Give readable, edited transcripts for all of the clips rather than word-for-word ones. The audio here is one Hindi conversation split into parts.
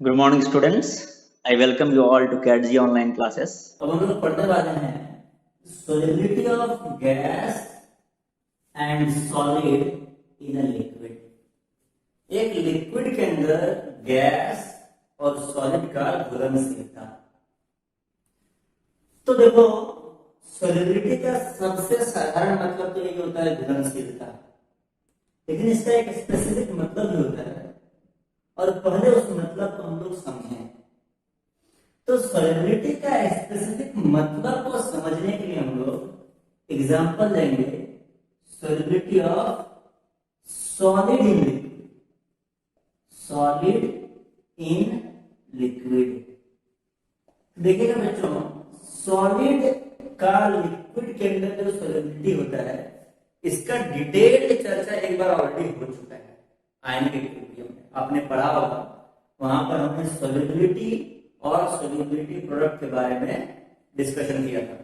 Good morning students. I welcome you all to कैटजी ऑनलाइन क्लासेस। अब हम लोग पढ़ने वाले हैं solubility of gas and solid in a liquid. एक लिक्विड के अंदर गैस और सॉलिड का घुलनशीलता। तो देखो, सोलिबिलिटी का सबसे साधारण मतलब तो यही होता है घुलनशीलता, लेकिन इसका एक स्पेसिफिक मतलब भी होता है और पहले उस मतलब को हम लोग समझें। तो सोलिबिलिटी का स्पेसिफिक मतलब को समझने के लिए हम लोग एग्जांपल लेंगे solubility of solid in liquid. Solid in liquid, देखिएगा बच्चों, सॉलिड का लिक्विड के अंदर जो सोलिबिलिटी होता है इसका डिटेल्ड चर्चा एक बार ऑलरेडी हो चुका है आयनिक इक्विलिब्रियम में, आपने पढ़ा होगा। वहां पर हमने सोलिबिलिटी और सोल्यूबिलिटी प्रोडक्ट के बारे में डिस्कशन किया था।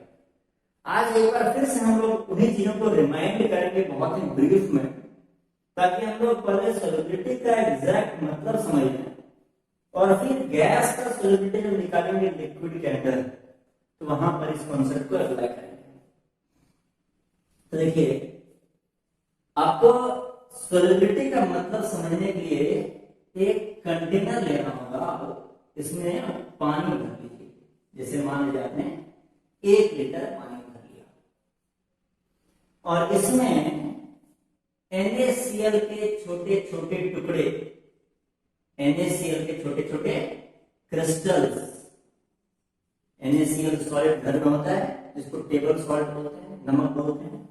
आज एक बार फिर से हम लोग उन्हीं चीजों को रिमाइंड करेंगे बहुत ही ब्रीफ में, ताकि हम लोग पहले सोल्यूबिलिटी का एग्जैक्ट मतलब समझ लें और फिर गैस का सोल्यूबिलिटी जब निकालेंगे लिक्विड के अंदर तो वहां पर इस कॉन्सेप्ट को अप्लाई करेंगे। तो देखिए, आपको सोल्यूबिलिटी का मतलब समझने के लिए एक कंटेनर लेना होगा, इसमें पानी भर लीजिए। जैसे मान लीजिए आपने 1 लीटर पानी भर लिया और इसमें NaCl के छोटे छोटे टुकड़े, NaCl के छोटे छोटे क्रिस्टल्स, NaCl सॉलिड घर में होता है जिसको टेबल सॉल्ट बोलते हैं, नमक बोलते हैं।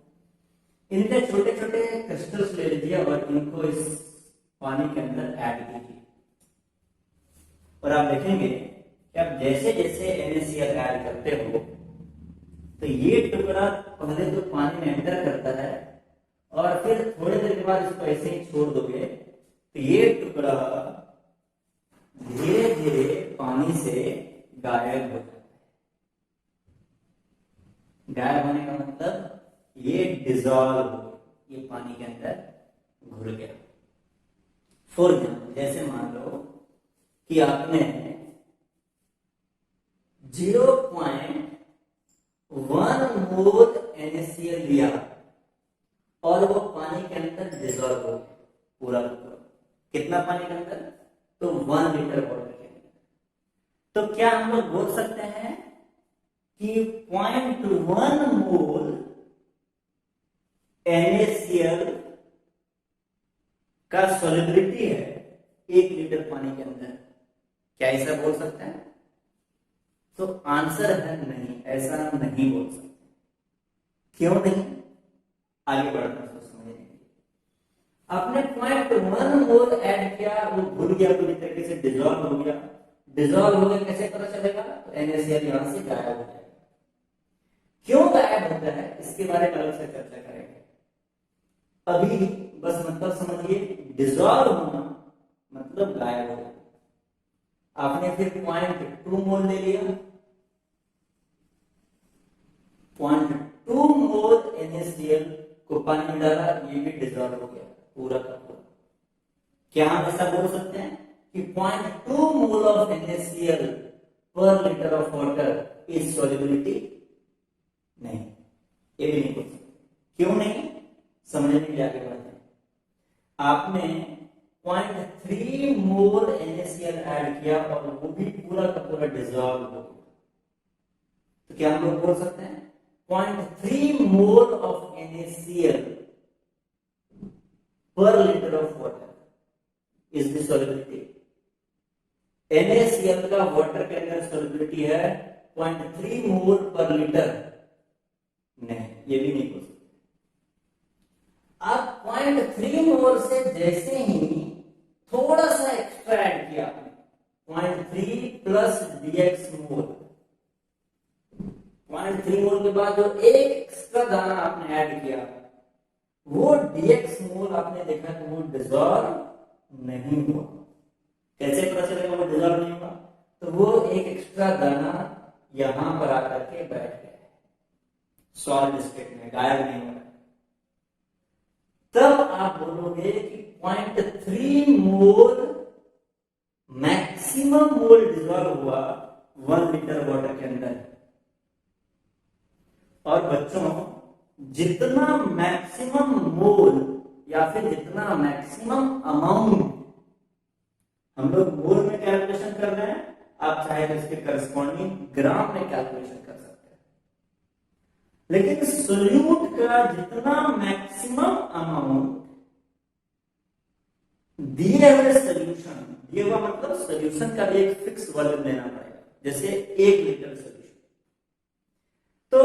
इनके छोटे छोटे क्रिस्टल्स ले लीजिए और इनको इस पानी के अंदर ऐड कीजिए और आप देखेंगे कि आप जैसे जैसे NaCl ऐड करते हो तो ये टुकड़ा पहले तो पानी में एंटर करता है और फिर थोड़ी देर के बाद इसको ऐसे ही छोड़ दोगे तो ये टुकड़ा धीरे धीरे पानी से गायब हो जाता है। गायब होने का मतलब ये डिसॉल्व हो, ये पानी के अंदर घुल गया। फॉर एग्जाम्पल, जैसे मान लो कि आपने 0.1 मोल NaCl लिया और वो पानी के अंदर डिसॉल्व हो गया पूरा। कितना पानी के अंदर? तो 1 लीटर वाटर के अंदर। तो क्या हम लोग बोल सकते हैं कि 0.1 मोल NaCl का सोलिबिलिटी है 1 लीटर पानी के अंदर? क्या ऐसा बोल सकते हैं? तो आंसर है नहीं, ऐसा नहीं बोल सकते। क्यों नहीं? आगे बढ़ना है समझने के लिए। आपने 0.1 मोल ऐड किया, वो घुल गया, पूरी तरीके से डिसॉल्व हो गया। डिसॉल्व हो गया कैसे पता चलेगा? तो NaCl यहां से गायब हो जाएगा। क्यों गायब होता है इसके बारे में अलग से चर्चा करेंगे। अभी बस मतलब समझिए, डिसॉल्व होना मतलब गायब हो गया। आपने फिर 0.2 मोल ले लिया, 0.2 मोल NaCl को पानी में डाला, ये भी डिसॉल्व हो गया पूरा का पूरा। क्या हम ऐसा बोल सकते हैं कि 0.2 मोल ऑफ NaCl पर litre of water is solubility? नहीं, ये भी नहीं बोल सकते। क्यों नहीं? समझने के लिए आगे बढ़ते हैं। आपने 0.3 मोल NaCl ऐड किया और वो भी पूरा का पूरा डिसॉल्व हो गया। तो क्या हम लोग बोल सकते हैं 0.3 मोल ऑफ NaCl पर litre of water is the solubility? NaCl का वाटर के अंदर सोलिबिलिटी है 0.3 मोल पर लीटर? नहीं, ये भी नहीं बोल सकते। आप 0.3 मोल से जैसे ही थोड़ा सा एक्स्ट्रा ऐड किया, 0.3 प्लस dx मोल, 0.3 मोल के बाद जो एक एक्स्ट्रा दाना आपने ऐड किया, वो dx मोल आपने देखा कि वो डिसॉल्व नहीं हुआ। कैसे पता चलेगा वो डिसॉल्व नहीं हुआ? तो वो एक एक्स्ट्रा दाना यहां पर आकर के बैठ गया, सॉलिड स्टेट में, गायब नहीं हुआ। तब आप बोलोगे कि 0.3 मोल मैक्स मैक्सिमम मोल डिजॉल्व हुआ 1 लीटर वाटर के अंदर। और बच्चों जितना मैक्सिमम मोल या फिर जितना मैक्सिमम अमाउंट हम लोग मोल में कैलकुलेशन कर रहे हैं, आप चाहे तो इसके करस्पॉन्डिंग ग्राम में कैलकुलेशन कर सकते हैं। लेकिन सोल्यूट का जितना मैक्सिमम अमाउंट दिए हुए सोल्यूशन, दिए हुआ मतलब सोल्यूशन का भी एक फिक्स वॉल्यूम लेना पड़ेगा, जैसे 1 लीटर सोल्यूशन, तो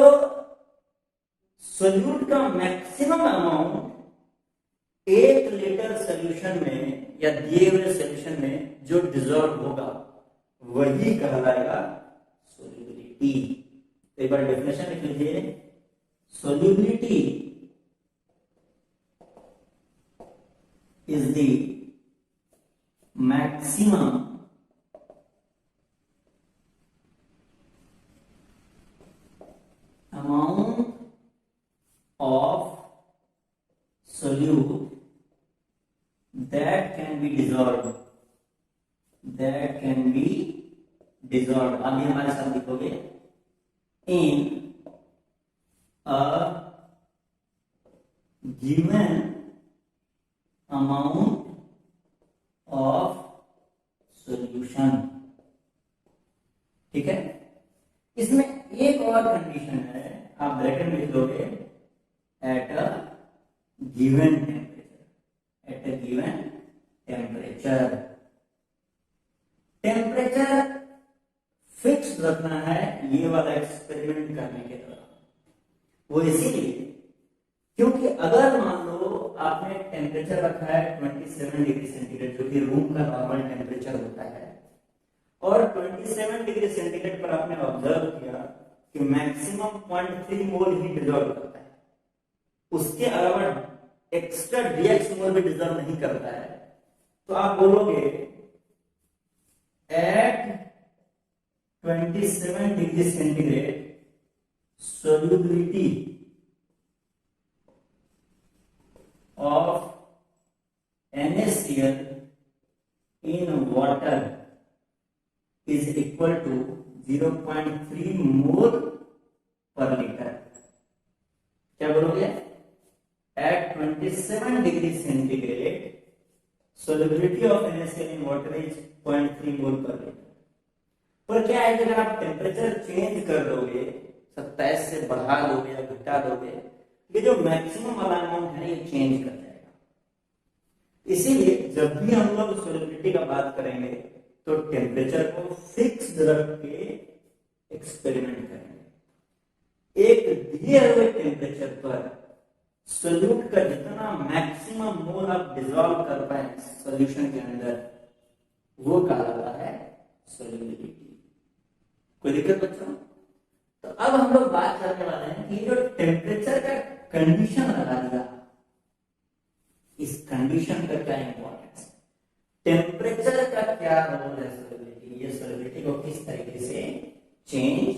सोल्यूट का मैक्सिमम अमाउंट 1 लीटर सोल्यूशन में या दिए हुए सोल्यूशन में जो डिजॉल्व होगा वही कहलाएगा सोल्यूबिलिटी। तो एक बार डेफिनेशन लिख लीजिए, solubility is the maximum amount of solute that can be dissolved, अभी हमारे साथ लिखोगे, in a given amount of solution। ठीक है, इसमें एक और कंडीशन है, आप ब्रैकेट में लिख लोगे, at a given temperature, temperature fix रखना है ये वाला एक्सपेरिमेंट करने के दौरान। वो इसीलिए क्योंकि अगर मान लो आपने टेम्परेचर रखा है 27 डिग्री सेंटीग्रेड, जो कि रूम का नॉर्मल टेम्परेचर होता है, और 27 डिग्री सेंटीग्रेड पर आपने ऑब्जर्व किया कि मैक्सिमम 0.3 मोल ही डिजॉल्व करता है, उसके अलावा एक्स्ट्रा डीएक्स मोल भी डिजॉल्व नहीं करता है, तो आप बोलोगे at 27 degree centigrade solubility of NaCl in water is equal to 0.3 mole per litre. क्या बोलोगे? At 27 degree centigrade solubility of NaCl in water is 0.3 mole per litre. पर क्या है कि अगर आप टेम्परेचर चेंज कर दोगे, 27 से बढ़ा दोगे या घटा दोगे, ये जो मैक्सिमम वाला अमाउंट है ये चेंज कर जाएगा। इसीलिए जब भी हम लोग सोलिबिलिटी का बात करेंगे तो टेम्परेचर को फिक्स्ड रख के एक्सपेरिमेंट करेंगे। एक दिए हुए टेम्परेचर पर सोल्यूट का जितना मैक्सिमम मोल आप डिसॉल्व कर पाए सॉल्यूशन के अंदर, वो कहलाता है सोलिबिलिटी। कोई दिक्कत बच्चों? तो अब हम लोग बात करने वाले हैं कि जो टेम्परेचर का कंडीशन लगा दिया, इस कंडीशन का क्या इंपॉर्टेंस है, टेम्परेचर का क्या रोल है सोलिबिलिटी, ये सोलिबिलिटी को किस तरीके से चेंज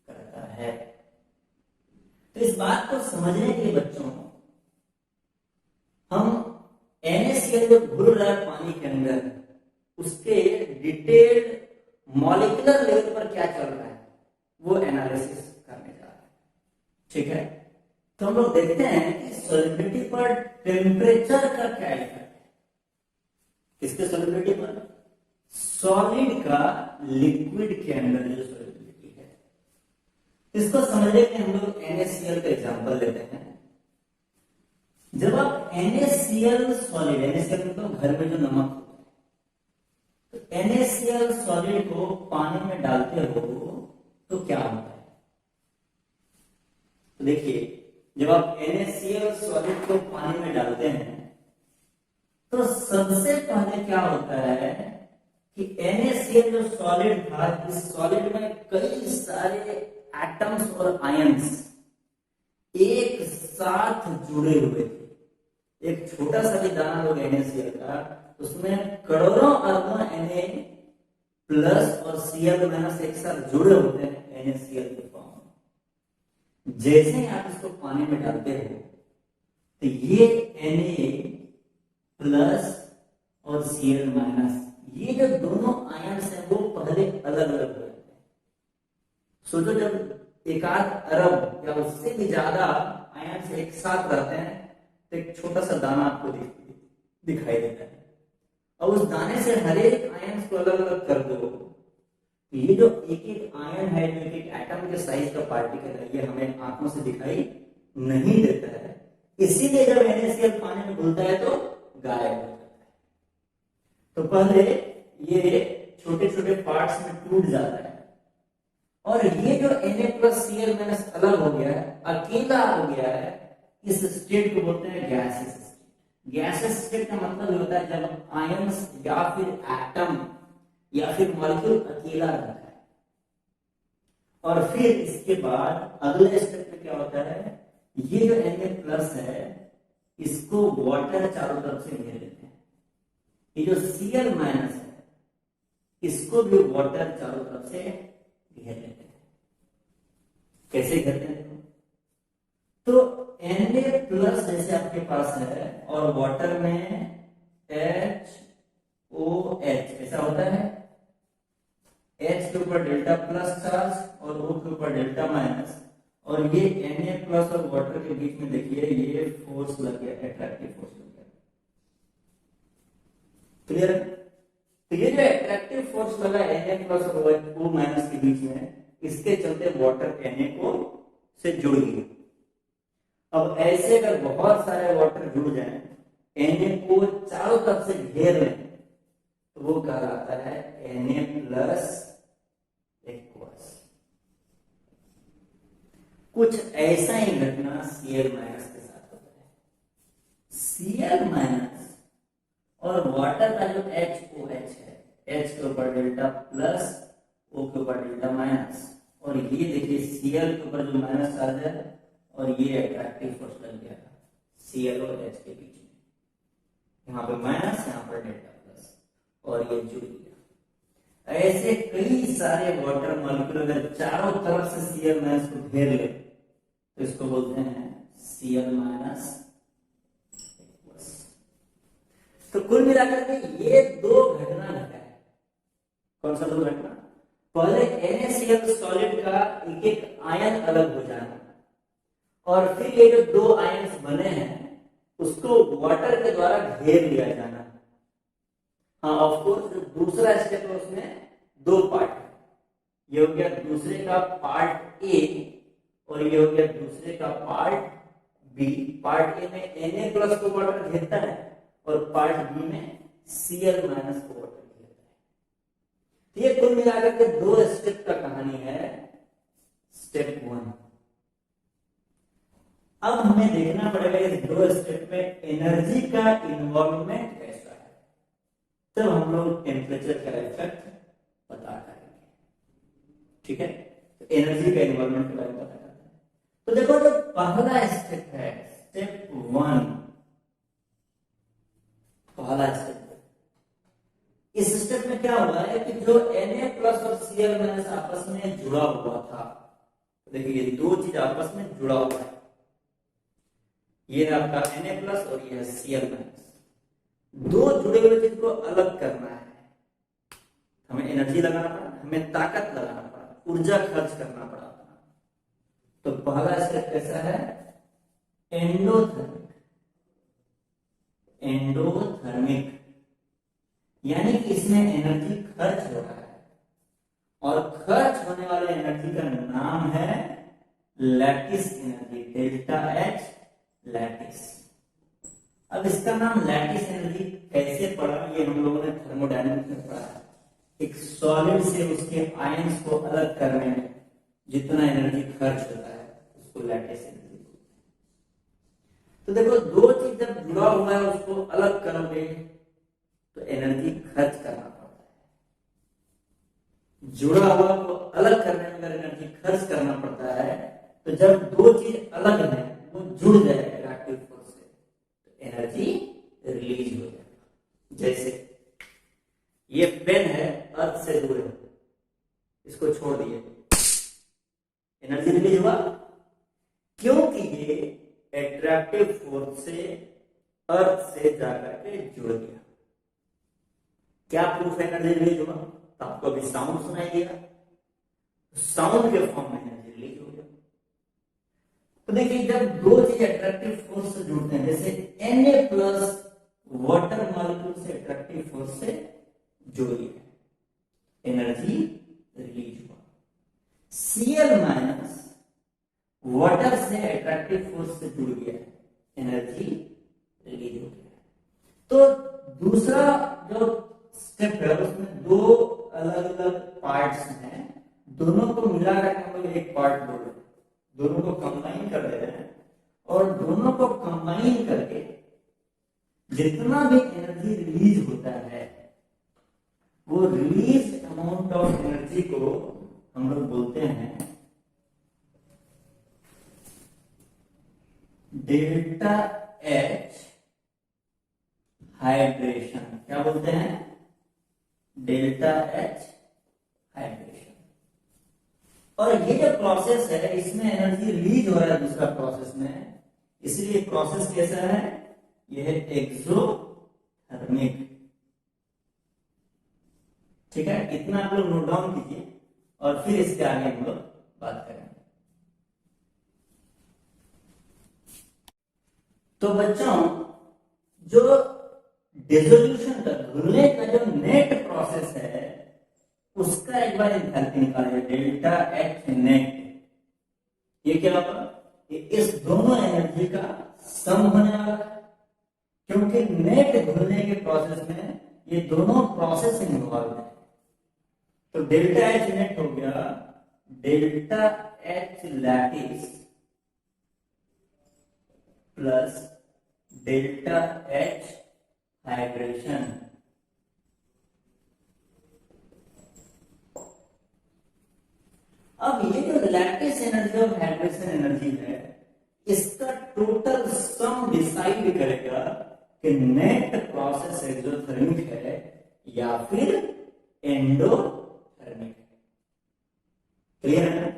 करता है। तो इस बात को समझने के लिए बच्चों हम NaCl जो घुल रहा है पानी के अंदर, उसके डिटेल्ड मॉलिक्यूलर लेवल पर क्या चल रहा है वो एनालिसिस करने जा रहे हैं। ठीक है, तो हम लोग देखते हैं कि सॉलिबिलिटी पर टेम्परेचर का क्या इफेक्ट है। किसके सॉलिबिलिटी पर? सॉलिड का लिक्विड के अंदर जो सॉलिबिलिटी है। इसको समझने के लिए हम लोग NaCl का एग्जांपल लेते हैं। जब आप NaCl सॉलिड, NaCl मतलब घर में जो नमक होता है, तो NaCl सॉलिड को पानी में डालते हो तो क्या होता है? तो देखिए, जब आप NaCl सॉलिड को पानी में डालते हैं तो सबसे पहले क्या होता है कि NaCl जो सॉलिड था, इस सॉलिड में कई सारे एटम्स और आयंस एक साथ जुड़े हुए थे। एक छोटा सा भी दाना लोग NaCl का, उसमें करोड़ों अरबों Na प्लस और Cl माइनस एक साथ जुड़े होते हैं NaCl के फॉर्म। जैसे ही आप इसको पानी में डालते हो तो ये Na प्लस और Cl माइनस ये जो दोनों आयन्स हैं वो पहले अलग अलग हो जाते हैं। सोचो जब एक आध अरब या उससे भी ज्यादा आयन्स एक साथ रहते हैं तो एक छोटा सा दाना आपको दिखाई देता है, और उस दाने से हर एक आयन्स को अलग अलग कर दो, तो ये जो एक एक आयन है, जो एक एक एटम के साइज का पार्टिकल है, ये हमें आंखों से दिखाई नहीं देता है। इसीलिए जब NaCl पानी में घुलता है तो गायब हो जाता है। तो पहले ये छोटे छोटे पार्ट्स में टूट जाता है, और ये जो Na+Cl- अलग हो गया है, अकेला हो गया है, इस स्टेट को बोलते हैं गैसियस स्टेट। गैसियस स्टेट का मतलब होता है जब आयंस या फिर एटम या फिर मॉलिक्यूल अकेला रहता है। और फिर इसके बाद अगले स्टेप में क्या होता है, ये जो Na+ है इसको वाटर चारों तरफ से घेर लेते हैं। ये जो Cl- है इसको भी वाटर चारों तरफ से घेर लेते हैं। कैसे घेरते हैं? तो Na+ जैसे आपके पास है और वाटर में HOH ऐसा होता है, H के ऊपर डेल्टा प्लस चार्ज और O के ऊपर डेल्टा माइनस, और ये Na+ और वाटर के बीच में देखिए ये फोर्स लग गया, एट्रैक्टिव फोर्स लग गया। क्लियर? तो ये जो एट्रैक्टिव फोर्स लगा Na+ और O- के बीच में, इसके चलते वाटर Na को से जुड़ गई। अब ऐसे अगर बहुत सारे वाटर जुड़ जाएं, Na को चारों तरफ से घेर लें, तो वो कहलाता है Na+ एक्वस। कुछ ऐसा ही घटना Cl- के साथ होता है। Cl- और वाटर का जो HOH है, H के ऊपर डेल्टा प्लस, O के ऊपर डेल्टा माइनस, और ये देखिए Cl के ऊपर जो माइनस चार्ज है और ये अट्रैक्टिव फोर्स लग गया Cl और H के बीच में, यहाँ पे माइनस, यहाँ पर डेल्टा प्लस, और ये जुड़ गया। ऐसे कई सारे वाटर मॉलिक्यूल अगर चारों तरफ से Cl- को घेर ले तो इसको बोलते हैं Cl-। तो कुल मिलाकर के ये दो घटना घटा है। कौन सा दो घटना? पहले NaCl सॉलिड का एक एक आयन अलग हो जाना, और फिर ये जो दो आयन्स बने हैं उसको वाटर के द्वारा घेर लिया जाना। हाँ, ऑफ कोर्स जो दूसरा स्टेप है उसमें दो पार्ट है। ये हो गया दूसरे का पार्ट ए, और ये हो गया दूसरे का पार्ट बी। पार्ट ए में Na+ को वाटर घेरता है, और पार्ट बी में Cl- को वाटर घेरता है। ये कुल मिलाकर के दो स्टेप का कहानी है। स्टेप 1। अब हमें देखना पड़ेगा इस दो स्टेप में एनर्जी का इन्वॉल्वमेंट कैसा है, तब हम लोग टेम्परेचर का इफेक्ट पता करेंगे। ठीक है, तो एनर्जी का इन्वॉल्वमेंट के बारे में पता करते हैं। तो देखो जो पहला स्टेप है, स्टेप 1, पहला स्टेप, इस स्टेप में क्या हुआ है कि जो Na+ और Cl- आपस में जुड़ा हुआ था, देखिए ये दो चीज आपस में जुड़ा हुआ है, ये है आपका Na+ और ये है Cl-। दो जुड़े हुए चीज को अलग करना है, हमें एनर्जी लगाना पड़ा, हमें ताकत लगाना पड़ा, ऊर्जा खर्च करना पड़ा। तो पहला स्टेप कैसा है? एंडोथर्मिक। एंडोथर्मिक यानी कि इसमें एनर्जी खर्च हो रहा है, और खर्च होने वाले एनर्जी का नाम है lattice energy, delta H lattice. अब इसका नाम लैटिस एनर्जी कैसे पड़ा, ये हम लोगों ने थर्मोडायनेमिक्स में पढ़ा है। एक सॉलिड से उसके आयंस को अलग करने में जितना एनर्जी खर्च होता है उसको लैटिस एनर्जी। तो देखो दो चीज जब जुड़ा हुआ है उसको अलग करोगे तो एनर्जी खर्च करना पड़ता है। जुड़ा हुआ को अलग करने में अगर एनर्जी खर्च करना पड़ता है, तो जब दो चीज अलग है वो जुड़ जाए अट्रैक्टिव फोर्स से, तो एनर्जी रिलीज हो जाएगा। जैसे ये पेन है, अर्थ से दूर है, इसको छोड़ दिए, एनर्जी रिलीज हुआ, क्योंकि ये एट्रैक्टिव फोर्स से अर्थ से जाकर के जुड़ गया। क्या प्रूफ एनर्जी रिलीज हुआ? तो आपको अभी साउंड सुनाई दिया, साउंड के फॉर्म में एनर्जी रिलीज हो गया। तो देखिए जब दो चीज अट्रैक्टिव फोर्स से जुड़ते हैं, जैसे Na प्लस वाटर मॉलिक्यूल से अट्रैक्टिव फोर्स से जुड़ी है, एनर्जी रिलीज हुआ। Cl माइनस वाटर से अट्रैक्टिव फोर्स से जुड़ गया, एनर्जी रिलीज हो गया। तो दूसरा जो स्टेप है उसमें दो अलग अलग पार्ट्स हैं, दोनों को मिलाकर हम लोग एक पार्ट बोल रहे हैं, दोनों को कंबाइन कर दे रहे हैं, और दोनों को कंबाइन करके जितना भी एनर्जी रिलीज होता है वो रिलीज अमाउंट ऑफ एनर्जी को हम लोग बोलते हैं डेल्टा एच हाइड्रेशन। क्या बोलते हैं? Delta H hydration. और ये जो प्रोसेस है इसमें एनर्जी रिलीज हो रहा है दूसरा प्रोसेस में, इसलिए प्रोसेस कैसा है? यह है एक्सोथर्मिक। ठीक है, इतना आप लोग नोट डाउन कीजिए और फिर इसके आगे हम लोग बात करेंगे। तो बच्चों जो डिसोल्यूशन का, घुलने का जो नेट प्रोसेस है उसका एक बार एंथैल्पी निकालिए, डेल्टा एच नेट। ये क्या होगा? ये इस दोनों एनर्जी का सम होने वाला है, क्योंकि नेट घुलने के प्रोसेस में ये दोनों प्रोसेस इन्वॉल्व है। तो डेल्टा एच नेट हो गया delta H lattice plus delta H hydration. अब ये जो लैटिस एनर्जी और हाइड्रेशन एनर्जी है इसका टोटल सम डिसाइड करेगा कि नेट प्रोसेस एक्सोथर्मिक है या फिर एंडोथर्मिक है। क्लियर है?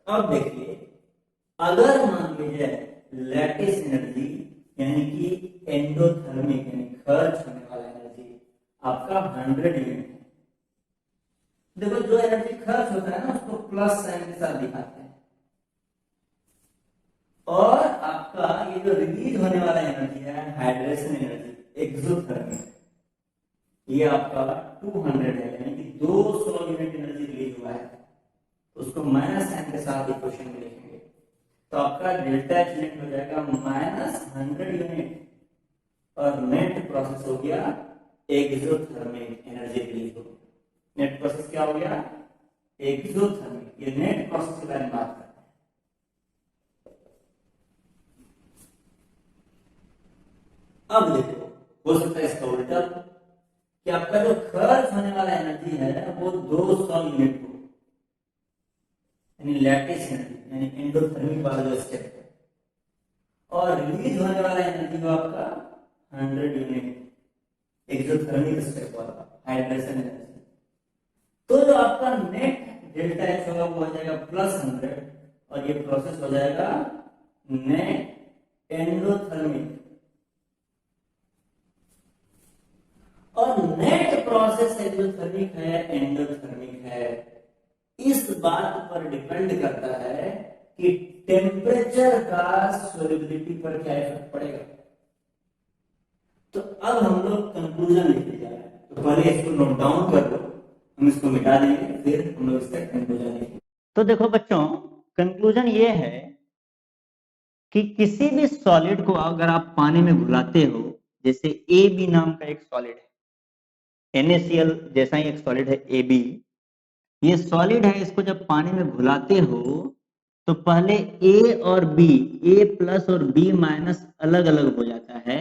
अब देखिए अगर मान लीजिए लैटिस एनर्जी यानी कि एंडोथर्मिक यानी खर्च होने वाला एनर्जी आपका 100 यूनिट है। देखो जो एनर्जी खर्च होता है ना उसको प्लस साइन के साथ दिखाते हैं, और आपका ये जो रिलीज होने वाला एनर्जी है हाइड्रेशन एनर्जी एक्सोथर्मिक, ये आपका 200 है, यानी कि 200 यूनिट एनर्जी रिलीज हुआ है, तो उसको माइनस साइन के साथ इक्वेशन में लिखेंगे। तो आपका डेल्टा एच नेट हो जाएगा -100 यूनिट, और नेट प्रोसेस हो गया एक्सोथर्मिक, एनर्जी रिलीज हो गया। नेट प्रोसेस क्या हो गया? एक्सोथर्मिक। ये नेट प्रोसेस के बारे में बात करते हैं। अब देखो हो सकता है इसका उल्टा कि आपका जो खर्च होने वाला एनर्जी है वो 200 यूनिट हो, यानी लैटिस एनर्जी यानी एंडोथर्मिक वाला जो स्टेप है, और रिलीज होने वाला एनर्जी वो आपका 100 यूनिट एक्सोथर्मिक स्टेप वाला हाइड्रेशन एनर्जी। तो जो आपका नेट डेल्टा एच होगा वो हो जाएगा +100, और ये प्रोसेस हो जाएगा नेट एंडोथर्मिक। और नेट प्रोसेस एक्सोथर्मिक है एंडोथर्मिक है, इस बात पर डिपेंड करता है कि टेम्परेचर का सोलिबिलिटी पर क्या इफेक्ट पड़ेगा। तो अब हम लोग कंक्लूजन लिखते जा रहे हैं, तो पहले इसको नोट डाउन कर लो, हम इसको मिटा देंगे फिर हम लोग इसका कंक्लूजन लिखेंगे। तो देखो बच्चों कंक्लूजन ये है कि किसी भी सॉलिड को अगर आप पानी में घुलाते हो, जैसे AB नाम का एक सॉलिड है, NaCl जैसा ही एक सॉलिड है AB, ये सॉलिड है, इसको जब पानी में घुलाते हो तो पहले A और B, A+ और B- अलग अलग हो जाता है,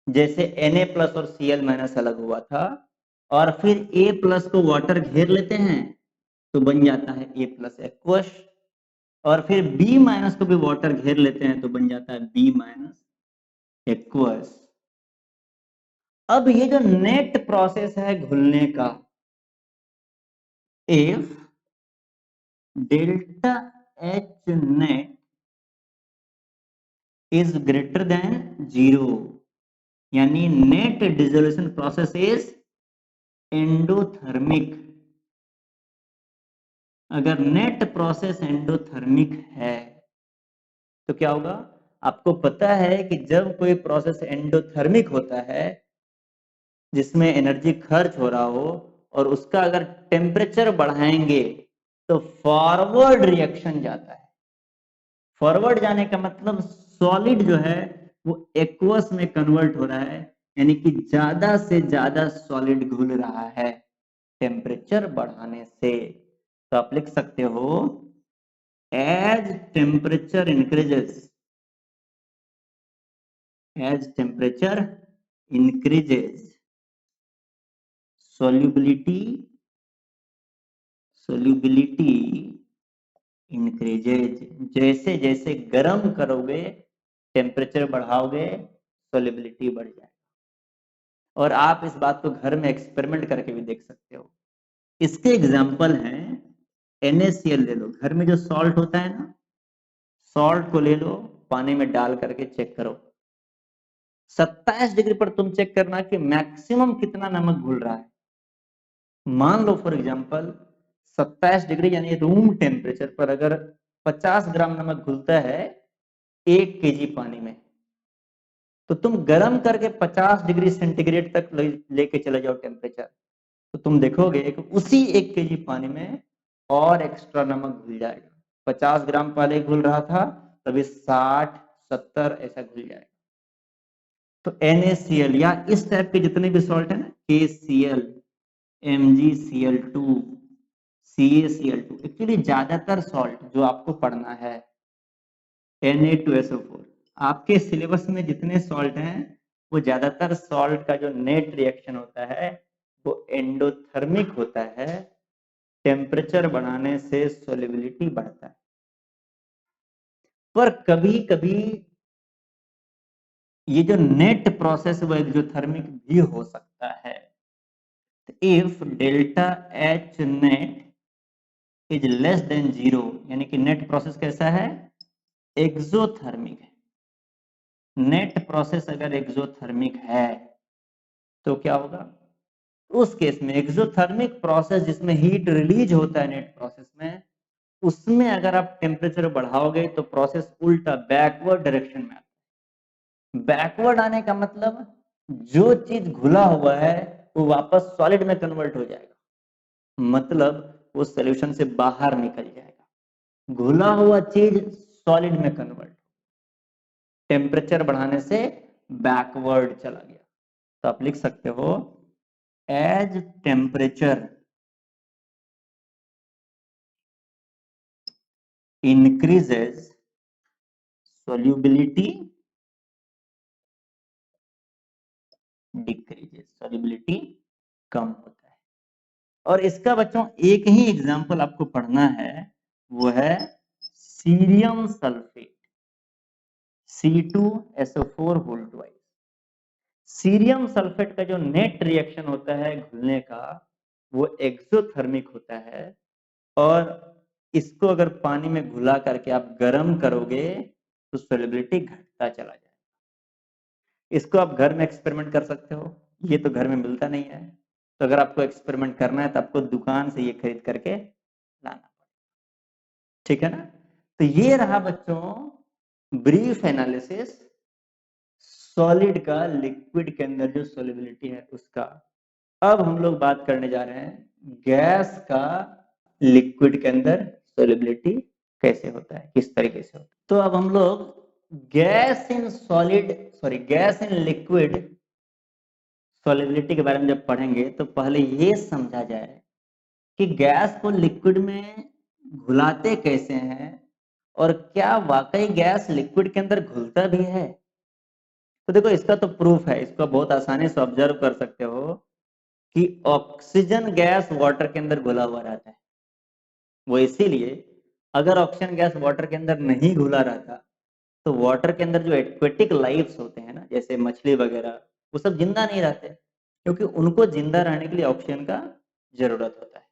जैसे Na+ और Cl- अलग हुआ था, और फिर A+ को वाटर घेर लेते हैं तो बन जाता है A+ एक्वस, और फिर B- को भी वाटर घेर लेते हैं तो बन जाता है B- एक्वस। अब ये जो नेट प्रोसेस है घुलने का, if delta H net is greater than 0, यानी net dissolution process is endothermic, अगर नेट प्रोसेस एंडोथर्मिक है तो क्या होगा? आपको पता है कि जब कोई प्रोसेस एंडोथर्मिक होता है जिसमें एनर्जी खर्च हो रहा हो और उसका अगर टेम्परेचर बढ़ाएंगे तो फॉरवर्ड रिएक्शन जाता है। फॉरवर्ड जाने का मतलब सॉलिड जो है वो एक्वस में कन्वर्ट हो रहा है, यानी कि ज्यादा से ज्यादा सॉलिड घुल रहा है टेम्परेचर बढ़ाने से। तो आप लिख सकते हो as temperature increases, as temperature increases solubility solubility increases, जैसे जैसे गर्म करोगे टेम्परेचर बढ़ाओगे solubility बढ़ जाएगा। और आप इस बात को घर में एक्सपेरिमेंट करके भी देख सकते हो। इसके एग्जाम्पल हैं NaCl ले लो, घर में जो सॉल्ट होता है ना, सॉल्ट को ले लो, पानी में डाल करके चेक करो। 27 डिग्री पर तुम चेक करना कि मैक्सिमम कितना नमक घुल रहा है। मान लो फॉर एग्जांपल 27 डिग्री यानी रूम टेम्परेचर पर अगर 50 ग्राम नमक घुलता है 1 केजी पानी में, तो तुम गर्म करके 50 डिग्री सेंटीग्रेड तक लेके चले जाओ टेम्परेचर, तो तुम देखोगे कि उसी 1 केजी पानी में और एक्स्ट्रा नमक घुल जाएगा। 50 ग्राम पहले घुल रहा था, तभी 60 70 ऐसा घुल जाएगा। तो NaCl या इस टाइप के जितने भी सॉल्ट है ना, KCl, MgCl2, CaCl2, एक्चुअली ज्यादातर सॉल्ट जो आपको पढ़ना है Na2SO4, आपके सिलेबस में जितने सॉल्ट हैं वो ज्यादातर सॉल्ट का जो नेट रिएक्शन होता है वो एंडोथर्मिक होता है, टेम्परेचर बढ़ाने से सोलिबिलिटी बढ़ता है। पर कभी कभी ये जो नेट प्रोसेस वो एक्सोथर्मिक भी हो सकता है। If delta H net is less than 0, यानी कि नेट प्रोसेस कैसा है? एक्सोथर्मिक है। नेट प्रोसेस अगर एक्सोथर्मिक है तो क्या होगा? उस केस में एक्सोथर्मिक प्रोसेस जिसमें हीट रिलीज होता है नेट प्रोसेस में, उसमें अगर आप टेम्परेचर बढ़ाओगे तो प्रोसेस उल्टा बैकवर्ड डायरेक्शन में आता है। बैकवर्ड आने का मतलब जो चीज घुला हुआ है वो वापस सॉलिड में कन्वर्ट हो जाएगा, मतलब वो सोल्यूशन से बाहर निकल जाएगा। घुला हुआ चीज सॉलिड में कन्वर्ट, टेम्परेचर बढ़ाने से बैकवर्ड चला गया। तो आप लिख सकते हो as temperature increases solubility decreases, solubility कम होता है। और इसका बच्चों एक ही एग्जांपल आपको पढ़ना है, वो है cerium sulphate, C2SO4 whole twice. Cerium sulphate का जो नेट रिएक्शन होता है घुलने का वो एक्सोथर्मिक होता है, और इसको अगर पानी में घुला करके आप गर्म करोगे तो सोलिबिलिटी घटता चला जाएगा। इसको आप घर में एक्सपेरिमेंट कर सकते हो, ये तो घर में मिलता नहीं है, तो अगर आपको एक्सपेरिमेंट करना है तो आपको दुकान से ये खरीद करके लाना पड़ेगा, ठीक है ना। तो ये रहा बच्चों ब्रीफ एनालिसिस सॉलिड का लिक्विड के अंदर जो सोलिबिलिटी है उसका। अब हम लोग बात करने जा रहे हैं गैस का लिक्विड के अंदर सोलिबिलिटी कैसे होता है, किस तरीके से होता है। तो अब हम लोग gas in solid, sorry gas in liquid solubility के बारे में जब पढ़ेंगे तो पहले ये समझा जाए कि गैस को लिक्विड में घुलाते कैसे हैं, और क्या वाकई गैस लिक्विड के अंदर घुलता भी है। तो देखो इसका तो प्रूफ है, इसको बहुत आसानी से ऑब्जर्व कर सकते हो कि ऑक्सीजन गैस वाटर के अंदर घुला हुआ रहता है। वो इसीलिए अगर ऑक्सीजन गैस वाटर के अंदर नहीं घुला रहता तो वाटर के अंदर जो एक्वेटिक लाइफ्स होते हैं ना, जैसे मछली वगैरह, वो सब जिंदा नहीं रहते, क्योंकि उनको जिंदा रहने के लिए ऑक्सीजन का जरूरत होता है।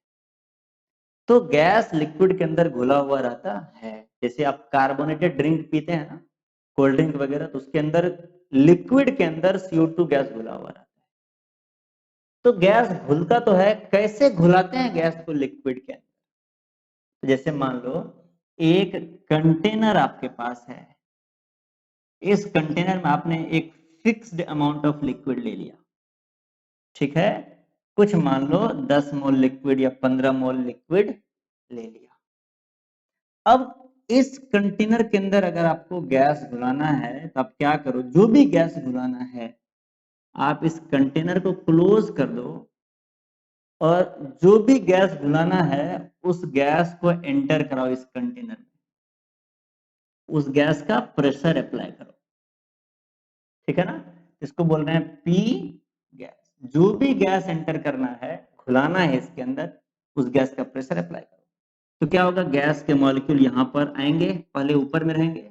तो गैस लिक्विड के अंदर घुला हुआ रहता है। जैसे आप कार्बोनेटेड ड्रिंक पीते हैं ना, कोल्ड ड्रिंक वगैरह, तो उसके अंदर लिक्विड के अंदर CO2 गैस घुला हुआ रहता है। तो गैस घुलता तो है, कैसे घुलाते हैं गैस को लिक्विड के अंदर? तो जैसे मान लो एक कंटेनर आपके पास है, इस कंटेनर में आपने एक फिक्स्ड अमाउंट ऑफ लिक्विड ले लिया, ठीक है, कुछ मान लो 10 मोल लिक्विड या 15 मोल लिक्विड ले लिया। अब इस कंटेनर के अंदर अगर आपको गैस घुलाना है तो आप क्या करो, जो भी गैस घुलाना है आप इस कंटेनर को क्लोज कर दो और जो भी गैस घुलाना है उस गैस को एंटर कराओ इस कंटेनर में, उस गैस का प्रेशर अप्लाई करो, ठीक है ना। इसको बोल रहे हैं पी गैस। जो भी गैस एंटर करना है, घुलाना है इसके अंदर, उस गैस का प्रेशर अप्लाई करो। तो क्या होगा, गैस के मॉलिक्यूल यहाँ पर आएंगे, पहले ऊपर में रहेंगे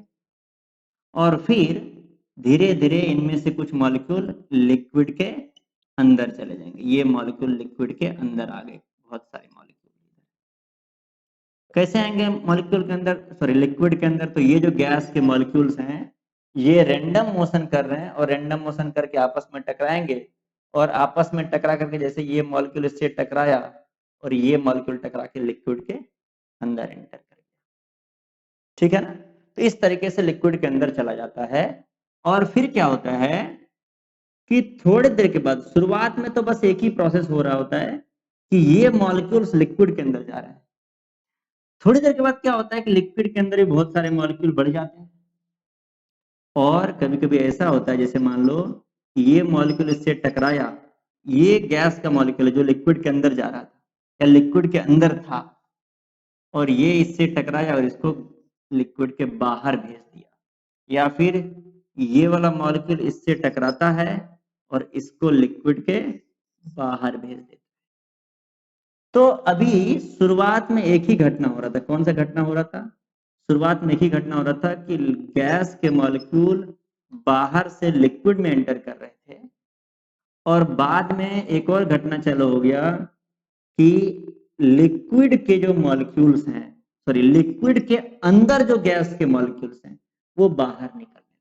और फिर धीरे धीरे इनमें से कुछ मॉलिक्यूल लिक्विड के अंदर चले जाएंगे। ये मॉलिक्यूल लिक्विड के अंदर आ गए, बहुत सारे मॉलिक्यूल। कैसे आएंगे मॉलिक्यूल के अंदर, सॉरी लिक्विड के अंदर? तो ये जो गैस के मॉलिक्यूल्स हैं ये रैंडम मोशन कर रहे हैं और रैंडम मोशन करके आपस में टकराएंगे और आपस में टकरा करके जैसे ये मॉलिक्यूल इससे टकराया और ये मॉलिक्यूल टकरा के लिक्विड के अंदर एंटर कर गया, ठीक है ना। तो इस तरीके से लिक्विड के अंदर चला जाता है और फिर क्या होता है कि थोड़ी देर के बाद, शुरुआत में तो बस एक ही प्रोसेस हो रहा होता है कि ये मॉलिक्यूल्स लिक्विड के अंदर जा रहे हैं। थोड़ी देर के बाद क्या होता है कि लिक्विड के अंदर भी बहुत सारे मॉलिक्यूल बढ़ जाते हैं और कभी कभी ऐसा होता है जैसे मान लो ये मॉलिक्यूल इससे टकराया, ये गैस का मॉलिक्यूल है जो लिक्विड के अंदर जा रहा था या लिक्विड के अंदर था और ये इससे टकराया और इसको लिक्विड के बाहर भेज दिया, या फिर ये वाला मॉलिक्यूल इससे टकराता है और इसको लिक्विड के बाहर भेज देता है। तो अभी शुरुआत में एक ही घटना हो रहा था। कौन सा घटना हो रहा था? शुरुआत में एक ही घटना हो रहा था कि गैस के मॉलिक्यूल बाहर से लिक्विड में एंटर कर रहे थे और बाद में एक और घटना चालू हो गया कि लिक्विड के जो मॉलिक्यूल्स हैं, सॉरी लिक्विड के अंदर जो गैस के मॉलिक्यूल्स हैं वो बाहर निकलने लगे।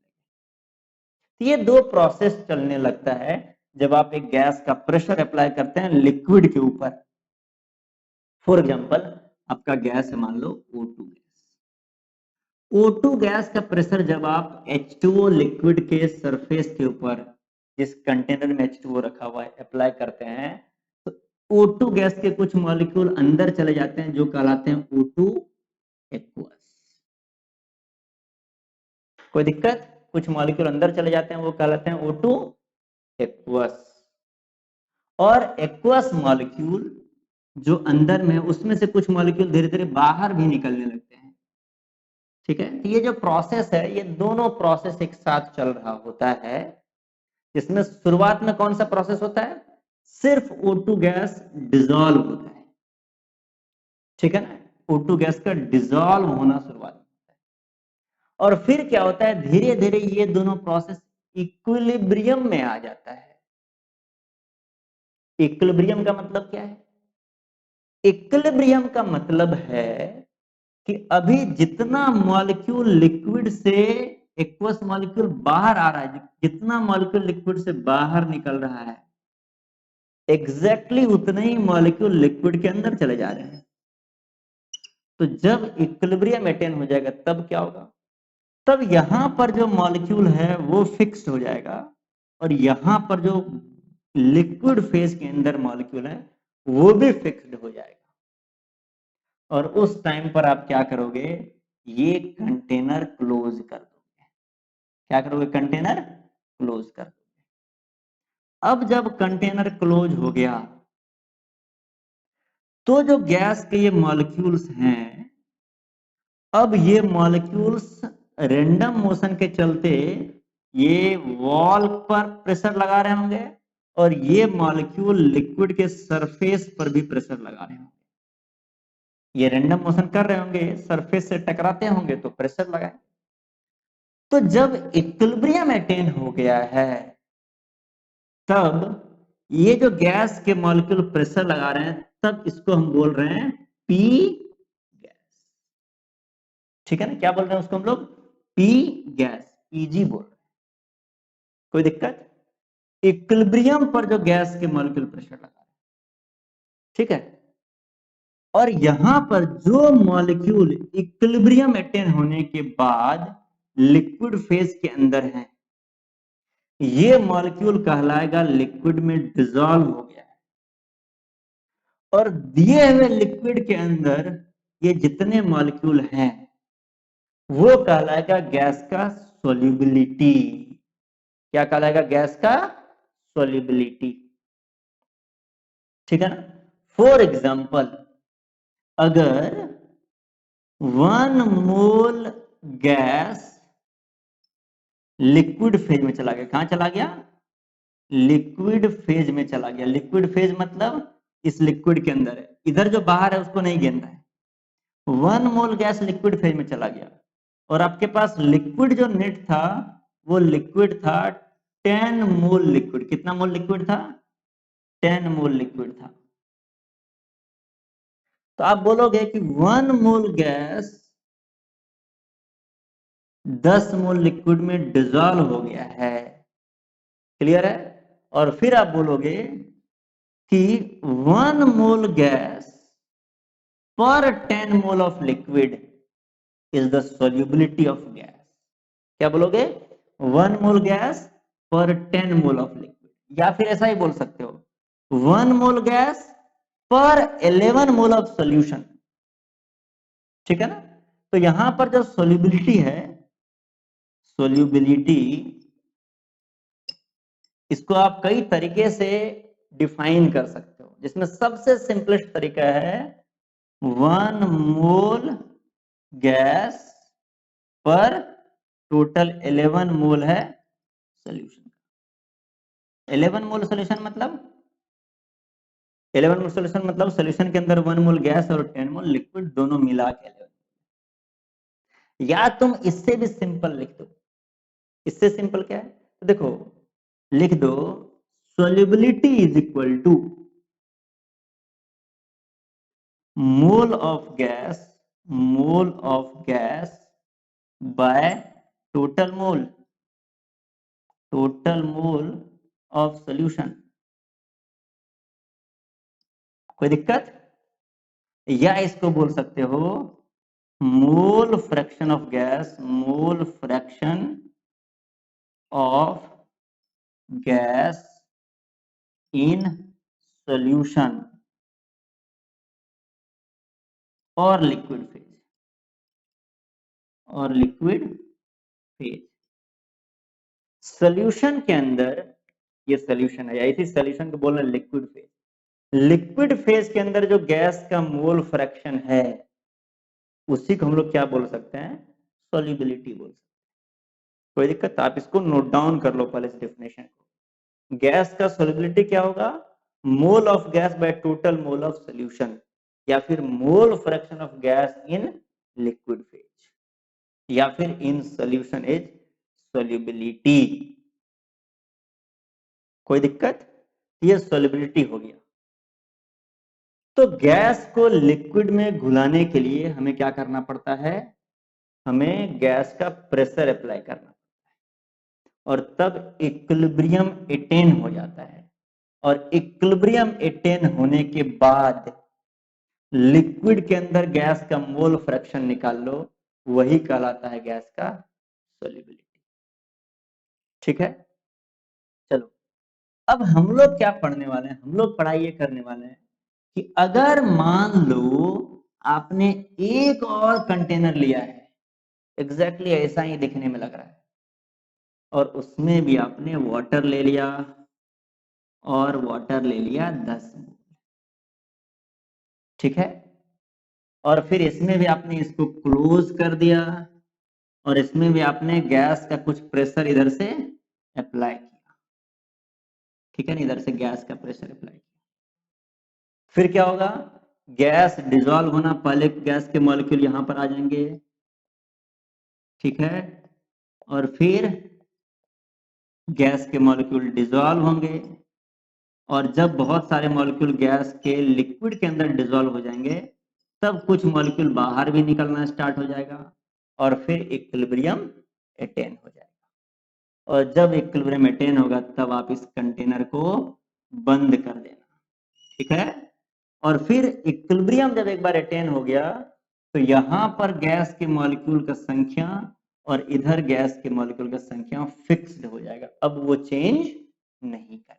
ये दो प्रोसेस चलने लगता है जब आप एक गैस का प्रेशर अप्लाई करते हैं लिक्विड के ऊपर। फॉर एग्जांपल आपका गैस है मान लो O2 गैस। O2 गैस का प्रेशर जब आप H2O लिक्विड के सरफेस के ऊपर, जिस कंटेनर में H2O रखा हुआ है, अप्लाई करते हैं तो O2 गैस के कुछ मॉलिक्यूल अंदर चले जाते हैं जो कहलाते हैं O2 एक्वस। कोई दिक्कत? कुछ मॉलिक्यूल अंदर चले जाते हैं वो कहलाते हैं O2 एक्वस। और एक्वस मॉलिक्यूल जो अंदर में है उसमें से कुछ मॉलिक्यूल धीरे धीरे बाहर भी निकलने लगते हैं, ठीक है। तो ये जो प्रोसेस है ये दोनों प्रोसेस एक साथ चल रहा होता है, जिसमें शुरुआत में कौन सा प्रोसेस होता है, सिर्फ O2 गैस डिसॉल्व होता है, ठीक है ना। O2 गैस का डिसॉल्व होना शुरुआत में होता है और फिर क्या होता है, धीरे धीरे ये दोनों प्रोसेस इक्विलिब्रियम में आ जाता है। इक्विलिब्रियम का मतलब क्या है? इक्विलिब्रियम का मतलब है कि अभी जितना मॉलिक्यूल लिक्विड से एक्वस मॉलिक्यूल बाहर आ रहा है, जितना मॉलिक्यूल लिक्विड से बाहर निकल रहा है एग्जैक्टली उतने ही मॉलिक्यूल लिक्विड के अंदर चले जा रहे हैं। तो जब इक्विलिब्रियम अटेन हो जाएगा तब क्या होगा, तब यहां पर जो मॉलिक्यूल है वो फिक्स्ड हो जाएगा और यहां पर जो लिक्विड फेज के अंदर मॉलिक्यूल है वो भी फिक्स्ड हो जाएगा। और उस टाइम पर आप क्या करोगे, ये कंटेनर क्लोज कर दोगे। क्या करोगे? कंटेनर क्लोज कर दोगे। अब जब कंटेनर क्लोज हो गया तो जो गैस के ये मॉलिक्यूल्स हैं, अब ये मॉलिक्यूल्स रैंडम मोशन के चलते ये वॉल पर प्रेशर लगा रहे होंगे और ये मॉलिक्यूल लिक्विड के सरफेस पर भी प्रेशर लगा रहे होंगे। ये रैंडम मोशन कर रहे होंगे, सरफेस से टकराते होंगे तो प्रेशर लगाए। तो जब इक्विलिब्रियम अटेन हो गया है तब ये जो गैस के मॉलिक्यूल प्रेशर लगा रहे हैं तब इसको हम बोल रहे हैं पी गैस, ठीक है ना। क्या बोल रहे हैं उसको हम लोग? पी गैस, पीजी बोल रहे हैं। कोई दिक्कत? इक्विलिब्रियम पर जो गैस के मॉलिक्यूल प्रेशर लगा है, ठीक है, और यहां पर जो मॉलिक्यूल इक्विलिब्रियम अटेन होने के बाद लिक्विड फेज के अंदर है, ये मॉलिक्यूल कहलाएगा लिक्विड में डिसॉल्व हो गया है। और दिए हुए लिक्विड के अंदर ये जितने मॉलिक्यूल हैं वो कहलाएगा गैस का सोल्यूबिलिटी। क्या कहलाएगा? गैस का सोल्यूबिलिटी। ठीक है ना? फॉर एग्जाम्पल, अगर 1 मोल गैस लिक्विड फेज में चला गया, कहां चला गया? लिक्विड फेज में चला गया। लिक्विड फेज मतलब इस लिक्विड के अंदर है, इधर जो बाहर है उसको नहीं गिनना है। 1 मोल गैस लिक्विड फेज में चला गया और आपके पास लिक्विड जो नेट था वो लिक्विड था 10 मोल लिक्विड। कितना मोल लिक्विड था? 10 मोल लिक्विड था। तो आप बोलोगे कि 1 मोल गैस 10 मोल लिक्विड में डिसॉल्व हो गया है। क्लियर है? और फिर आप बोलोगे कि 1 मोल गैस पर 10 mole of liquid is the solubility of gas. क्या बोलोगे? 1 मोल गैस पर 10 मोल ऑफ लिक्विड, या फिर ऐसा ही बोल सकते हो 1 मोल गैस पर 11 मोल ऑफ सॉल्यूशन। ठीक है ना? तो यहां पर जो सोल्यूबिलिटी है, सोल्यूबिलिटी, इसको आप कई तरीके से डिफाइन कर सकते हो, जिसमें सबसे सिंपलेस्ट तरीका है 1 मोल गैस पर टोटल 11 मोल है सोल्यूशन। 11 मोल सोल्यूशन मतलब 11 मोल सोल्यूशन मतलब सोल्यूशन के अंदर 1 मोल गैस और 10 मोल लिक्विड दोनों मिला के 11। या तुम इससे भी सिंपल लिख दो। इससे सिंपल क्या है? तो देखो, लिख दो solubility is equal to mole of gas by total mole of solution। कोई दिक्कत? या इसको बोल सकते हो मोल fraction of gas, mole fraction of gas in solution और लिक्विड फेज, और लिक्विड फेज। सॉल्यूशन के अंदर, ये सॉल्यूशन है, या इसी सॉल्यूशन को बोलना लिक्विड फेज। लिक्विड फेज के अंदर जो गैस का मोल फ्रैक्शन है उसी को हम लोग क्या बोल सकते हैं? सॉल्युबिलिटी बोल सकते हैं। कोई दिक्कत? आप इसको नोट डाउन कर लो पहले इस डेफिनेशन को। गैस का सॉल्युबिलिटी क्या होगा? Mole of gas by total mole of solution, या फिर मोल fraction of gas in liquid phase, या फिर इन सॉल्यूशन इज सॉल्युबिलिटी। कोई दिक्कत? ये सॉल्युबिलिटी हो गया। तो गैस को लिक्विड में घुलाने के लिए हमें क्या करना पड़ता है? हमें गैस का प्रेशर अप्लाई करना पड़ता है, और तब इक्विलिब्रियम अटेन हो जाता है। और इक्विलिब्रियम अटेन होने के बाद लिक्विड के अंदर गैस का मोल फ्रैक्शन निकाल लो, वही कहलाता है गैस का सॉल्युबिलिटी। ठीक है? चलो, अब हम लोग क्या पढ़ने वाले हैं? हम लोग पढ़ाई ये करने वाले हैं कि अगर मान लो आपने एक और कंटेनर लिया है, एग्जैक्टली ऐसा ही दिखने में लग रहा है, और उसमें भी आपने वाटर ले लिया, और वाटर ले लिया 10 मोल। ठीक है? और फिर इसमें भी आपने इसको क्लोज कर दिया, और इसमें भी आपने गैस का कुछ प्रेशर इधर से अप्लाई किया। ठीक है ना? इधर से गैस का प्रेशर अप्लाई किया। फिर क्या होगा? गैस डिसॉल्व होना, पहले गैस के मॉलिक्यूल यहां पर आ जाएंगे। ठीक है? और फिर गैस के मॉलिक्यूल डिसॉल्व होंगे, और जब बहुत सारे मॉलिक्यूल गैस के लिक्विड के अंदर डिसॉल्व हो जाएंगे, तब कुछ मॉलिक्यूल बाहर भी निकलना स्टार्ट हो जाएगा, और फिर इक्विलिब्रियम अटेन हो जाएगा। और जब इक्विलिब्रियम अटेन होगा तब आप इस कंटेनर को बंद कर देना, ठीक है। और फिर इक्विलिब्रियम जब एक बार अटेन हो गया तो यहां पर गैस के मॉलिक्यूल का संख्या और इधर गैस के मॉलिक्यूल का संख्या फिक्स्ड हो जाएगा, अब वो चेंज नहीं करेगा।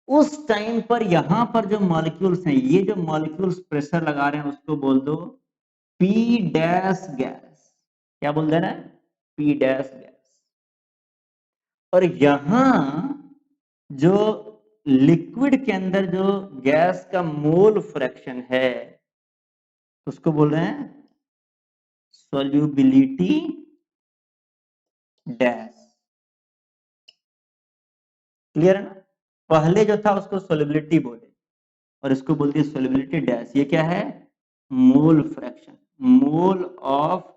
उस टाइम पर यहां पर जो मॉलिक्यूल्स हैं, ये जो मॉलिक्यूल्स प्रेशर लगा रहे हैं उसको बोल दो पी डैश गैस। क्या बोल देना है? P dash gas. और यहां जो लिक्विड के अंदर जो गैस का मोल फ्रैक्शन है उसको बोल रहे हैं सॉल्युबिलिटी डैश। क्लियर है ना? पहले जो था उसको सॉल्युबिलिटी बोले और इसको बोलते हैं सॉल्युबिलिटी डैश। ये क्या है? Mole fraction, mole of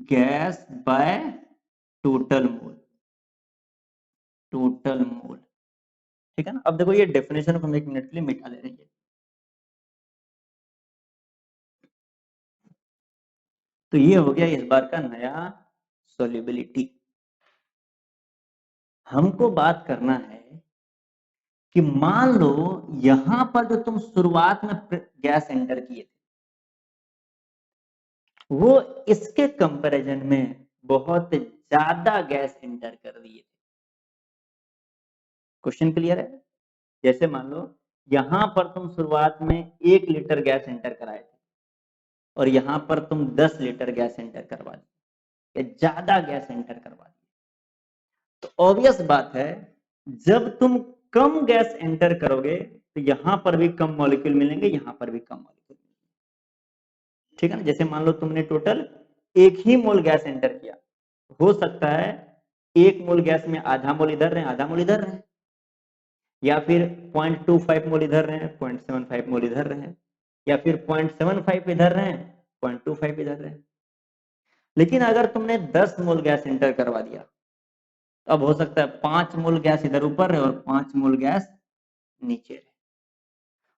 gas by total mole, total mole, ठीक है ना। अब देखो ये डेफिनेशन को हम 1 मिनट के लिए मिटा ले रहे हैं। तो ये हो गया इस बार का नया सॉल्युबिलिटी। हमको बात करना है कि मान लो यहां पर जो तुम शुरुआत में गैस एंटर किए थे वो इसके कंपैरिजन में बहुत ज्यादा गैस एंटर कर दिए थे। क्वेश्चन क्लियर है? जैसे मान लो यहां पर तुम शुरुआत में 1 लीटर गैस एंटर कराए थे और यहां पर तुम 10 लीटर गैस एंटर करवा दिए, ज्यादा गैस एंटर करवा दिए। तो ऑब्वियस बात है जब तुम कम गैस एंटर करोगे तो यहां पर भी कम मॉलिक्यूल मिलेंगे, यहां पर भी कम मॉलिक्यूल, ठीक है ना। जैसे मान लो तुमने टोटल 1 ही मोल गैस एंटर किया, हो सकता है 1 मोल गैस में आधा मोल इधर रहे, आधा मोल इधर रहे, या फिर 0.25 मोल इधर रहे, 0.75 मोल इधर रहे, या फिर 0.75 इधर रहे, 0.25 इधर रहे। लेकिन अगर तुमने 10 मोल गैस एंटर करवा दिया, अब हो सकता है 5 मोल गैस इधर ऊपर रहे और 5 मोल गैस नीचे रहे।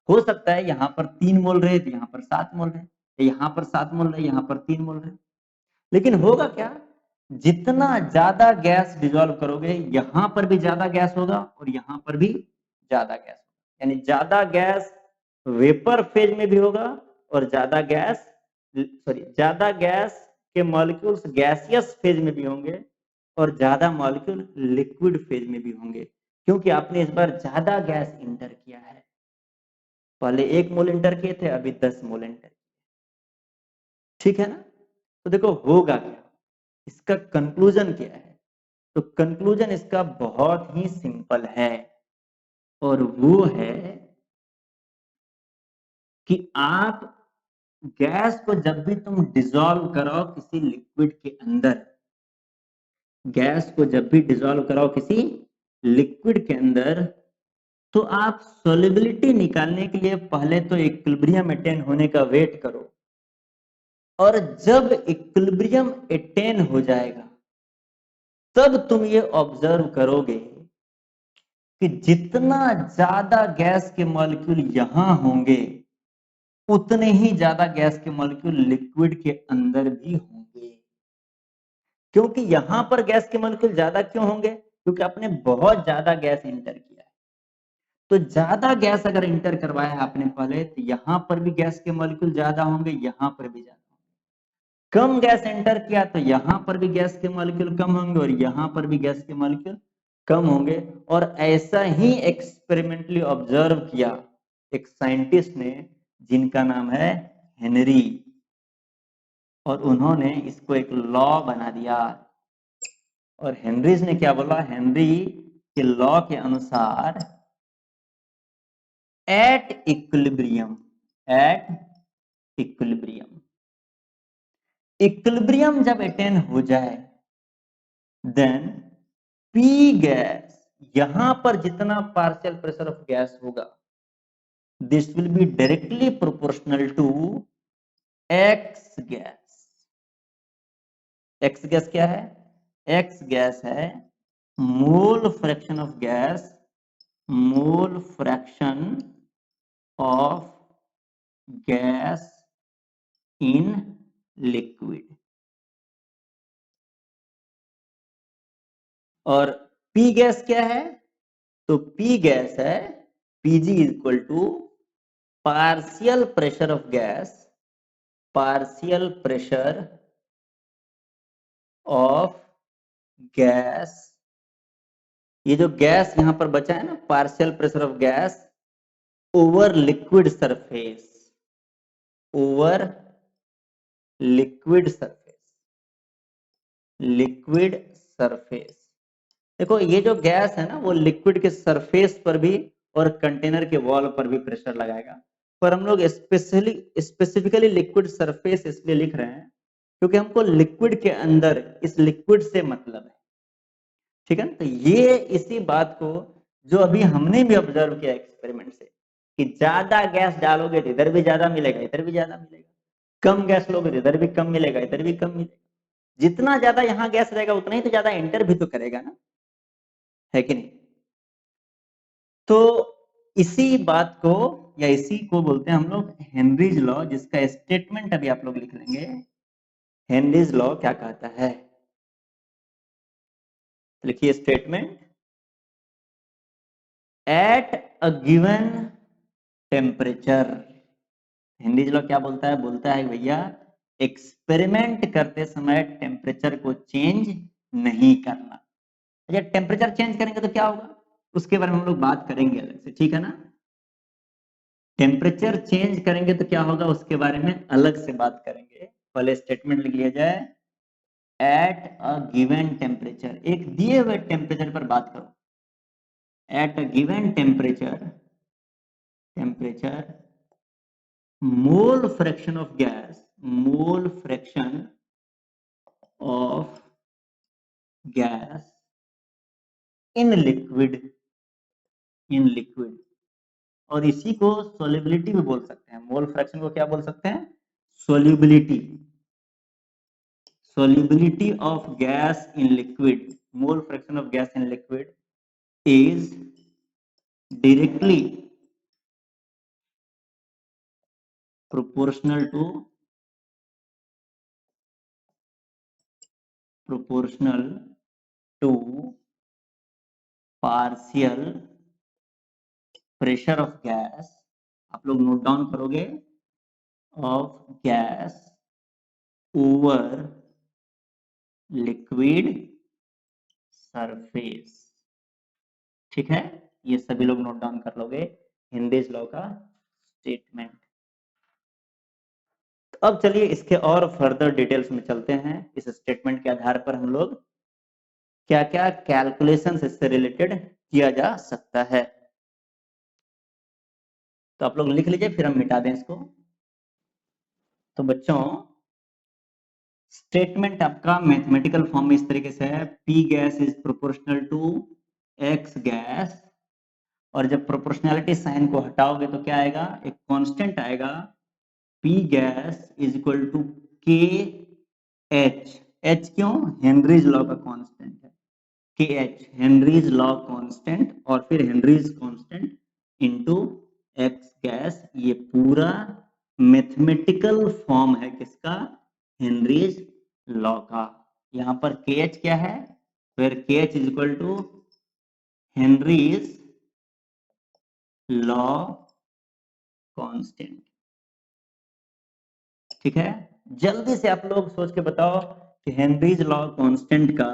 हो सकता है यहां पर 3 मोल रहे तो यहां पर 7 मोल रहे, यहां पर 7 मोल रहे, यहां पर 3 मोल रहे। लेकिन होगा क्या, जितना ज्यादा गैस डिजोल्व करोगे यहां पर भी ज्यादा गैस होगा और यहां पर भी ज्यादा गैस होगा, यानी ज्यादा गैस वेपर फेज में भी होगा और ज्यादा गैस, सॉरी, ज्यादा गैस के मॉलिक्यूल्स गैसियस फेज में भी होंगे और ज्यादा मॉलिक्यूल लिक्विड फेज में भी होंगे, क्योंकि आपने इस बार ज्यादा गैस इंटर किया है। पहले 1 मोल इंटर किए थे, अभी 10 मोल इंटर, ठीक है ना। तो देखो होगा क्या, इसका कंक्लूजन क्या है? तो कंक्लूजन इसका बहुत ही सिंपल है और वो है कि आप गैस को जब भी तुम डिसॉल्व कराओ किसी लिक्विड के अंदर, गैस को जब भी डिसॉल्व कराओ किसी लिक्विड के अंदर, तो आप सॉल्युबिलिटी निकालने के लिए पहले तो इक्विलिब्रियम अटेन होने का वेट करो, और जब इक्विलिब्रियम अटेन हो जाएगा तब तुम ये ऑब्जर्व करोगे कि जितना ज्यादा गैस के मॉलिक्यूल यहां होंगे उतने ही ज्यादा गैस के मॉलिक्यूल लिक्विड के अंदर भी होंगे। क्योंकि यहां पर गैस के मॉलिक्यूल ज्यादा क्यों होंगे? क्योंकि आपने बहुत ज्यादा गैस इंटर किया है। तो ज्यादा गैस अगर इंटर करवाया है आपने पहले, तो यहां पर भी गैस के मॉलिक्यूल ज्यादा होंगे, यहां पर भी ज्यादा होंगे। कम गैस एंटर किया तो यहां पर भी गैस के मॉलिक्यूल कम होंगे और यहां पर भी गैस के मॉलिक्यूल कम होंगे। और ऐसा ही एक्सपेरिमेंटली ऑब्जर्व किया एक साइंटिस्ट ने जिनका नाम है हेनरी, और उन्होंने इसको एक लॉ बना दिया। और हेनरीज ने क्या बोला? हेनरी के लॉ के अनुसार at equilibrium, at equilibrium, equilibrium जब अटेन हो जाए देन पी गैस, यहां पर जितना पार्शियल प्रेशर ऑफ गैस होगा this will be directly proportional to X gas. X gas क्या है? एक्स गैस है mole fraction of gas, mole fraction of gas in liquid. और पी गैस क्या है? तो पी गैस है Pg equal to partial pressure of gas, partial pressure of gas. ये जो गैस यहां पर बचा है ना, partial pressure of gas over liquid surface, over liquid surface, liquid surface. देखो ये जो गैस है ना, वो लिक्विड के सरफेस पर भी और कंटेनर के वॉल पर भी प्रेशर लगाएगा, पर हम लोग स्पेसिफिकली लिक्विड सरफेस इसलिए लिख रहे हैं क्योंकि हमको लिक्विड के अंदर इस लिक्विड से मतलब है, ठीक है ना। तो ये इसी बात को जो अभी हमने भी ऑब्जर्व किया एक्सपेरिमेंट से कि ज्यादा गैस डालोगे तो इधर भी ज्यादा मिलेगा, इधर भी ज्यादा मिलेगा, कम गैस लोगे तो इधर भी कम मिलेगा, इधर भी कम मिलेगा। जितना ज्यादा यहाँ गैस रहेगा उतना ही तो ज्यादा एंटर भी तो करेगा ना, है कि नहीं। तो इसी बात को या इसी को बोलते हैं हम लोग हेनरीज लॉ, जिसका स्टेटमेंट अभी आप लोग लिख लेंगे। हेनरीज लॉ क्या कहता है, लिखिए statement. At a given temperature, Henry's law क्या बोलता है? बोलता है भैया एक्सपेरिमेंट करते समय टेम्परेचर को चेंज नहीं करना। अच्छा, टेम्परेचर चेंज करेंगे तो क्या होगा, उसके बारे में हम लोग बात करेंगे अलग से, ठीक है ना। टेम्परेचर चेंज करेंगे तो क्या होगा उसके बारे में अलग से बात करेंगे। पहले स्टेटमेंट लिख लिया जाए, एट अ गिवन टेम्परेचर, एक दिए हुए टेम्परेचर पर बात करो। At a given temperature, temperature mole fraction of gas, mole fraction of gas in liquid, in liquid. और इसी को सोल्युबिलिटी भी बोल सकते हैं। मोल फ्रैक्शन को क्या बोल सकते हैं? Solubility, solubility of gas in liquid, mole fraction of gas in liquid is directly proportional to partial pressure of gas, आप लोग नोट डाउन करोगे, of gas over liquid surface, ठीक है। ये सभी लोग नोट डाउन कर लोगे, हेनरीज लॉ का स्टेटमेंट। अब चलिए इसके और फर्दर डिटेल्स में चलते हैं। इस स्टेटमेंट के आधार पर हम लोग क्या क्या कैलकुलेशंस इससे रिलेटेड किया जा सकता है। तो आप लोग लिख लीजिए, फिर हम मिटा दें इसको। तो बच्चों स्टेटमेंट आपका मैथमेटिकल फॉर्म में इस तरीके से है, P gas is proportional to X gas, और जब प्रोपोर्शनैलिटी साइन को हटाओगे तो क्या आएगा, एक कांस्टेंट आएगा, P gas is equal to K H. H क्यों? हेनरीज लॉ का कांस्टेंट है K H, Henry's law constant, और फिर Henry's constant into X gas. ये पूरा मैथमेटिकल फॉर्म है किसका? हेनरीज लॉ का। यहां पर के एच क्या है, फिर K H is equal to Henry's law constant, ठीक है। जल्दी से आप लोग सोच के बताओ कि हेनरीज लॉ कांस्टेंट का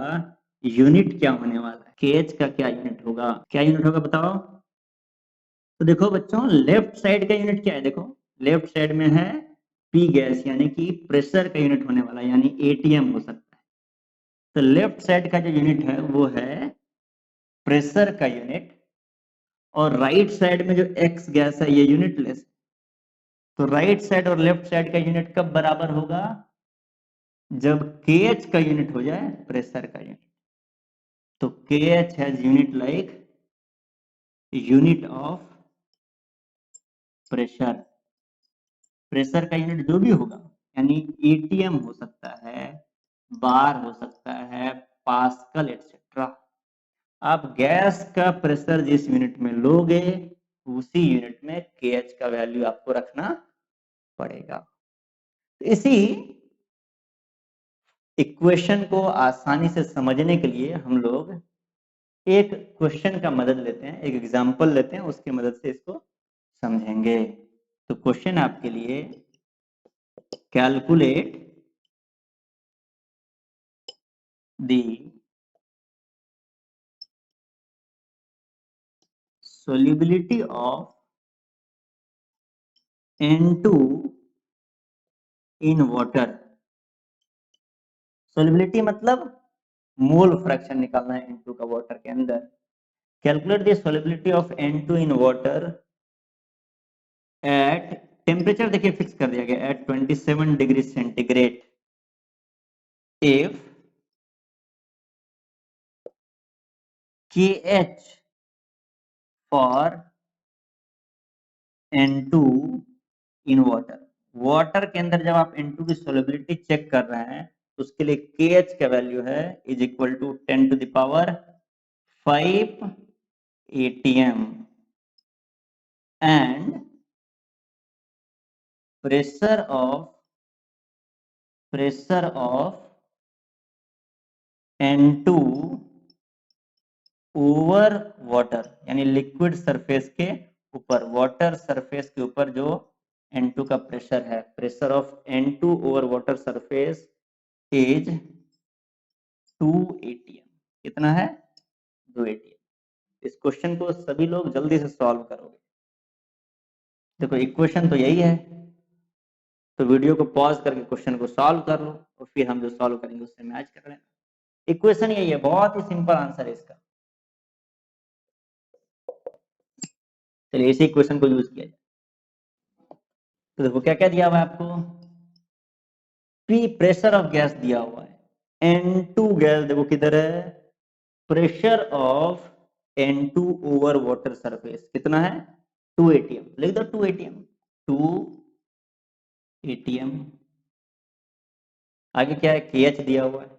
यूनिट क्या होने वाला है, केएच का क्या यूनिट होगा, क्या यूनिट होगा बताओ। तो देखो बच्चों लेफ्ट साइड का यूनिट क्या है, देखो लेफ्ट साइड में है पी गैस, यानी कि प्रेशर का यूनिट होने वाला, यानी एटीएम हो सकता है। तो लेफ्ट साइड का जो यूनिट है वो है प्रेशर का यूनिट, और राइट साइड में जो एक्स गैस है ये यूनिट लेस। तो राइट साइड और लेफ्ट साइड का यूनिट कब बराबर होगा? जब KH का यूनिट हो जाए प्रेशर का यूनिट। तो KH has unit like unit of pressure, pressure का यूनिट जो भी होगा, यानी एटीएम हो सकता है, बार हो सकता है, पास्कल एटसेट्रा। आप गैस का प्रेशर जिस यूनिट में लोगे उसी यूनिट में KH का वैल्यू आपको रखना पड़ेगा। इसी इक्वेशन को आसानी से समझने के लिए हम लोग एक क्वेश्चन का मदद लेते हैं, एक एग्जांपल लेते हैं, उसकी मदद से इसको समझेंगे। तो क्वेश्चन आपके लिए, calculate the solubility of N2 in water। solubility मतलब मोल फ्रैक्शन निकालना है N2 का वाटर के अंदर। Calculate the solubility of N2 in water at temperature, देखिए फिक्स कर दिया गया at 27 degree centigrade if KH for N2 in water. Water के अंदर जब आप N2 की सोलेबिलिटी चेक कर रहे हैं तो उसके लिए KH का वैल्यू है is equal to 10 to the power 5 ATM and pressure of N2 over water, यानी लिक्विड सरफेस के ऊपर, वाटर सरफेस के ऊपर जो N2 का प्रेशर है, pressure of N2 over water surface is 2 ATM। कितना है? 2 ATM। इस क्वेश्चन को सभी लोग जल्दी से सॉल्व करोगे। देखो इक्वेशन तो यही है, तो वीडियो को पॉज करके क्वेश्चन को सॉल्व कर लो और फिर हम जो सॉल्व करेंगे उससे मैच कर लेना। इक्वेशन यही है, बहुत ही सिंपल आंसर है इसका। चलिए इसी इक्वेशन को यूज किया जाए। तो देखो क्या क्या दिया हुआ है आपको, पी प्रेशर ऑफ गैस दिया हुआ है, N2 गैस देखो किधर है, pressure of N2 over water surface कितना है, 2 ATM। लिख दो 2 ATM, 2 ATM। आगे क्या है, KH दिया हुआ है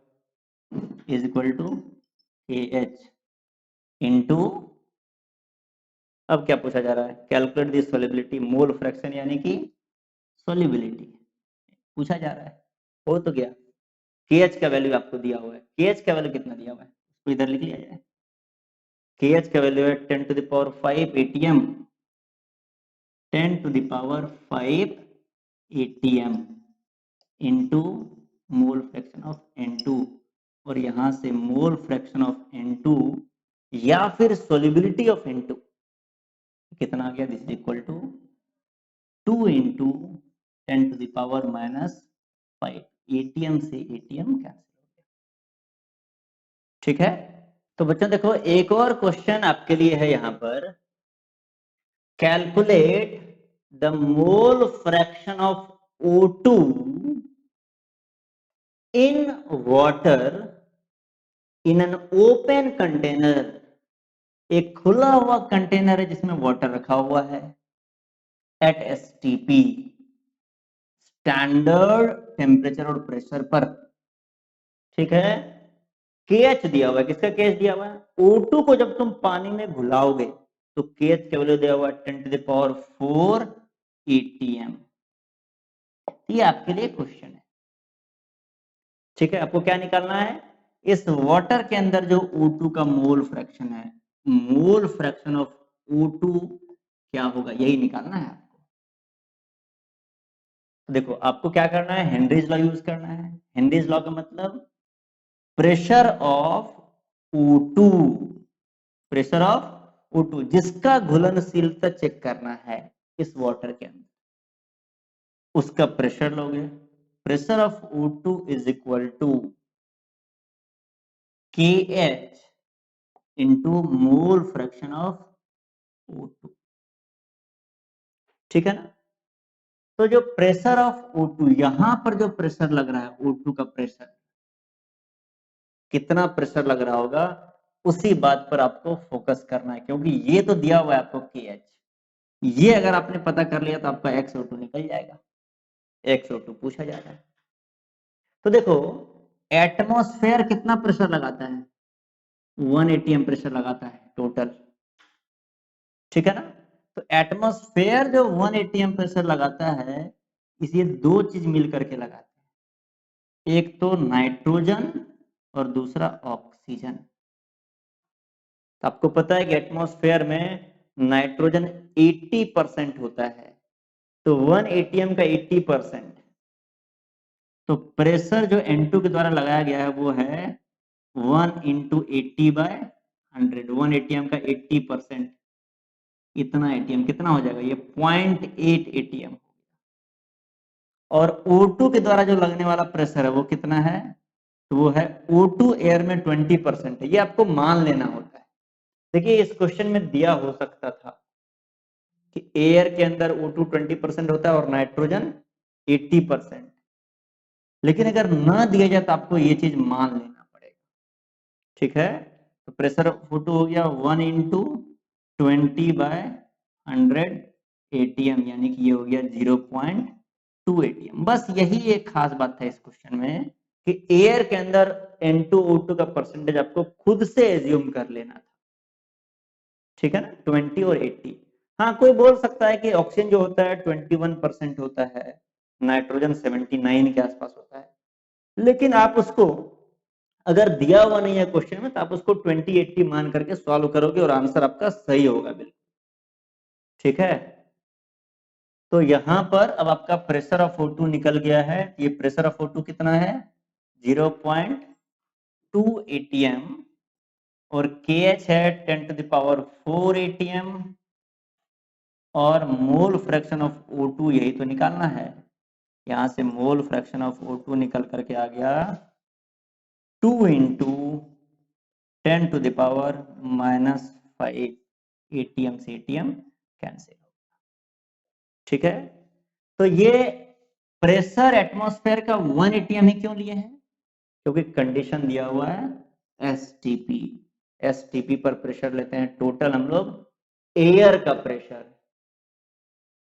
is equal to KH into, अब क्या पूछा जा रहा है, calculate the solubility, mole fraction यानी कि सोलिबिलिटी पूछा जा रहा है। हो तो गया, KH का वैल्यू आपको दिया हुआ है, KH का वैल्यू कितना दिया हुआ है उसको इधर लिख लिया जाए। KH का वैल्यू है 10 to the power 5 ATM, 10 to the power 5 ATM into mole fraction of N2, और यहां से मोल फ्रैक्शन ऑफ N2 या फिर सोलिबिलिटी ऑफ N2 कितना आ गया, दिस इज इक्वल टू 2 इंटू 10 टू द पावर -5। ATM से ATM कैंसिल हो गया। ठीक है, तो बच्चों देखो एक और क्वेश्चन आपके लिए है यहां पर, calculate the mole fraction of O2 in water in an open container. एक खुला हुआ कंटेनर है जिसमें वाटर रखा हुआ है एट STP, स्टैंडर्ड टेम्परेचर और प्रेशर पर। ठीक है, KH दिया हुआ है, किसका KH दिया हुआ है, O2 को जब तुम पानी में घुलाओगे तो KH का वैल्यू दिया हुआ है 10 टू द पावर 4 ATM। ये आपके लिए क्वेश्चन है। ठीक है, आपको क्या निकालना है, इस वाटर के अंदर जो O2 का मोल फ्रैक्शन है, मोल फ्रैक्शन ऑफ O2 क्या होगा, यही निकालना है आपको। देखो आपको क्या करना है, हेनरीज लॉ यूज करना है। हेनरीज लॉ का मतलब pressure of O2, pressure of O2 जिसका घुलनशीलता चेक करना है इस वाटर के अंदर, उसका प्रेशर लोगे। Pressure of O2 is equal to KH into mole fraction of O2। ठीक है ना, तो जो प्रेशर ऑफ O2, यहां पर जो प्रेशर लग रहा है O2 का प्रेशर, कितना प्रेशर लग रहा होगा उसी बात पर आपको फोकस करना है, क्योंकि ये तो दिया हुआ है आपको KH, ये अगर आपने पता कर लिया तो आपका XO2 निकल जाएगा। XO2 पूछा जा रहा है। तो देखो एटमॉस्फेयर कितना प्रेशर लगाता है, 1 ATM प्रेशर लगाता है टोटल। ठीक है ना, तो एटमॉस्फेयर जो 1 ATM प्रेशर लगाता है, इसे दो चीज मिल करके लगाते हैं, एक तो नाइट्रोजन और दूसरा ऑक्सीजन। तो आपको पता है कि एटमॉस्फेयर में नाइट्रोजन 80% होता है, तो 1 एटीएम का 80%, तो प्रेशर जो N2 के द्वारा लगाया गया है वो है 1 इंटू 80/100। 1 एटीएम का 80%, इतना एटीएम कितना हो जाएगा, ये 0.8 एटीएम। और O2 के द्वारा जो लगने वाला प्रेशर है वो कितना है, तो वो है O2 एयर में 20% है, ये आपको मान लेना होता है। देखिए इस क्वेश्चन में दिया हो सकता था कि एयर के अंदर O2 20% होता है और नाइट्रोजन 80%, लेकिन अगर ना दिया जाए तो आपको ये चीज मान लेना पड़ेगा, ठीक है। तो प्रेशर ऑफ O2 हो गया 1 इंटू 20/100 एटीएम, यानी कि ये हो गया 0.2 एटीएम। बस यही एक खास बात था इस क्वेश्चन में कि एयर के अंदर N2O2 का परसेंटेज आपको खुद से एज्यूम कर लेना था, ठीक है ना, 20 और 80। हाँ कोई बोल सकता है कि ऑक्सीजन जो होता है 21% होता है, नाइट्रोजन 79 के आसपास होता है, लेकिन आप उसको अगर दिया हुआ नहीं है क्वेश्चन में तो आप उसको 20-80 मान करके सॉल्व करोगे और आंसर आपका सही होगा बिल्कुल, ठीक है। तो यहां पर अब आपका प्रेशर ऑफ O2 निकल गया है, ये प्रेशर ऑफ O2 कितना है 0.2 एटीएम, और KH है 10⁴ एटीएम, और मोल फ्रैक्शन ऑफ O2 यही तो निकालना है, यहां से मोल फ्रैक्शन ऑफ O2 निकल करके आ गया 2 इंटू 10⁻⁻5 एटीएम से एटीएम कैंसिल, ठीक है। तो ये प्रेशर एटमॉस्फेयर का 1 एटीएम ही क्यों लिए हैं, क्योंकि कंडीशन दिया हुआ है एसटीपी, एसटीपी पर प्रेशर लेते हैं टोटल हम लोग एयर का pressure.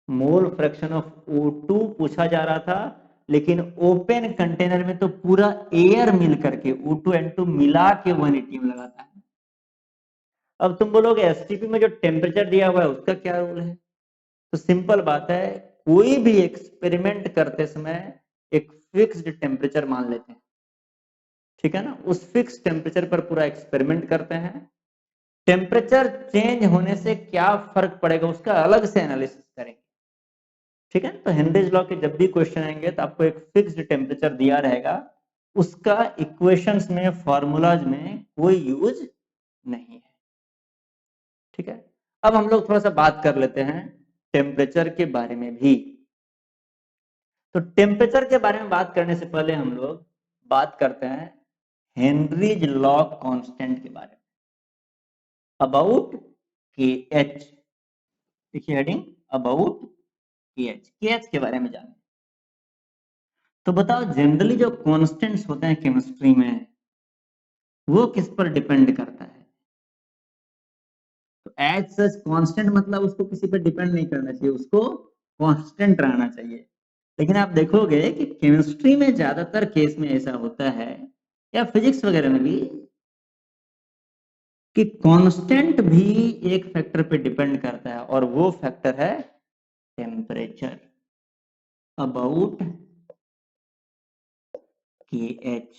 Mole fraction of O2 पूछा जा रहा था, लेकिन ओपन कंटेनर में तो पूरा एयर मिल करके O2 N2 मिला के 1 एटीएम लगाता है। अब तुम बोलोगे एसटीपी में जो टेम्परेचर दिया हुआ है उसका क्या रोल है, तो सिंपल बात है, कोई भी एक्सपेरिमेंट करते समय एक फिक्स्ड टेम्परेचर मान लेते हैं, ठीक है ना, उस फिक्स टेम्परेचर पर पूरा एक्सपेरिमेंट करते हैं, टेम्परेचर चेंज होने से क्या फर्क पड़ेगा उसका अलग से एनालिसिस करेंगे, ठीक है। तो हेनरीज लॉ के जब भी क्वेश्चन आएंगे तो आपको एक फिक्स्ड टेम्परेचर दिया रहेगा, उसका इक्वेशंस में फॉर्मूलाज में कोई यूज नहीं है, ठीक है। अब हम लोग थोड़ा सा बात कर लेते हैं टेम्परेचर के बारे में भी। तो टेम्परेचर के बारे में बात करने से पहले हम लोग बात करते हैं हेनरीज लॉ कांस्टेंट के बारे में, अबाउट के एच, देखिए हेडिंग अबाउट के एच के बारे में जाने। तो बताओ जनरली जो कांस्टेंट्स होते हैं केमिस्ट्री में वो किस पर डिपेंड करता है, तो एज सच कांस्टेंट मतलब उसको किसी पर डिपेंड नहीं करना चाहिए, उसको कांस्टेंट रहना चाहिए। लेकिन आप देखोगे कि केमिस्ट्री में ज्यादातर केस में ऐसा होता है, या फिजिक्स वगैरह में भी, कि कांस्टेंट भी एक फैक्टर पे डिपेंड करता है और वो फैक्टर है टेम्परेचर, अबाउट KH,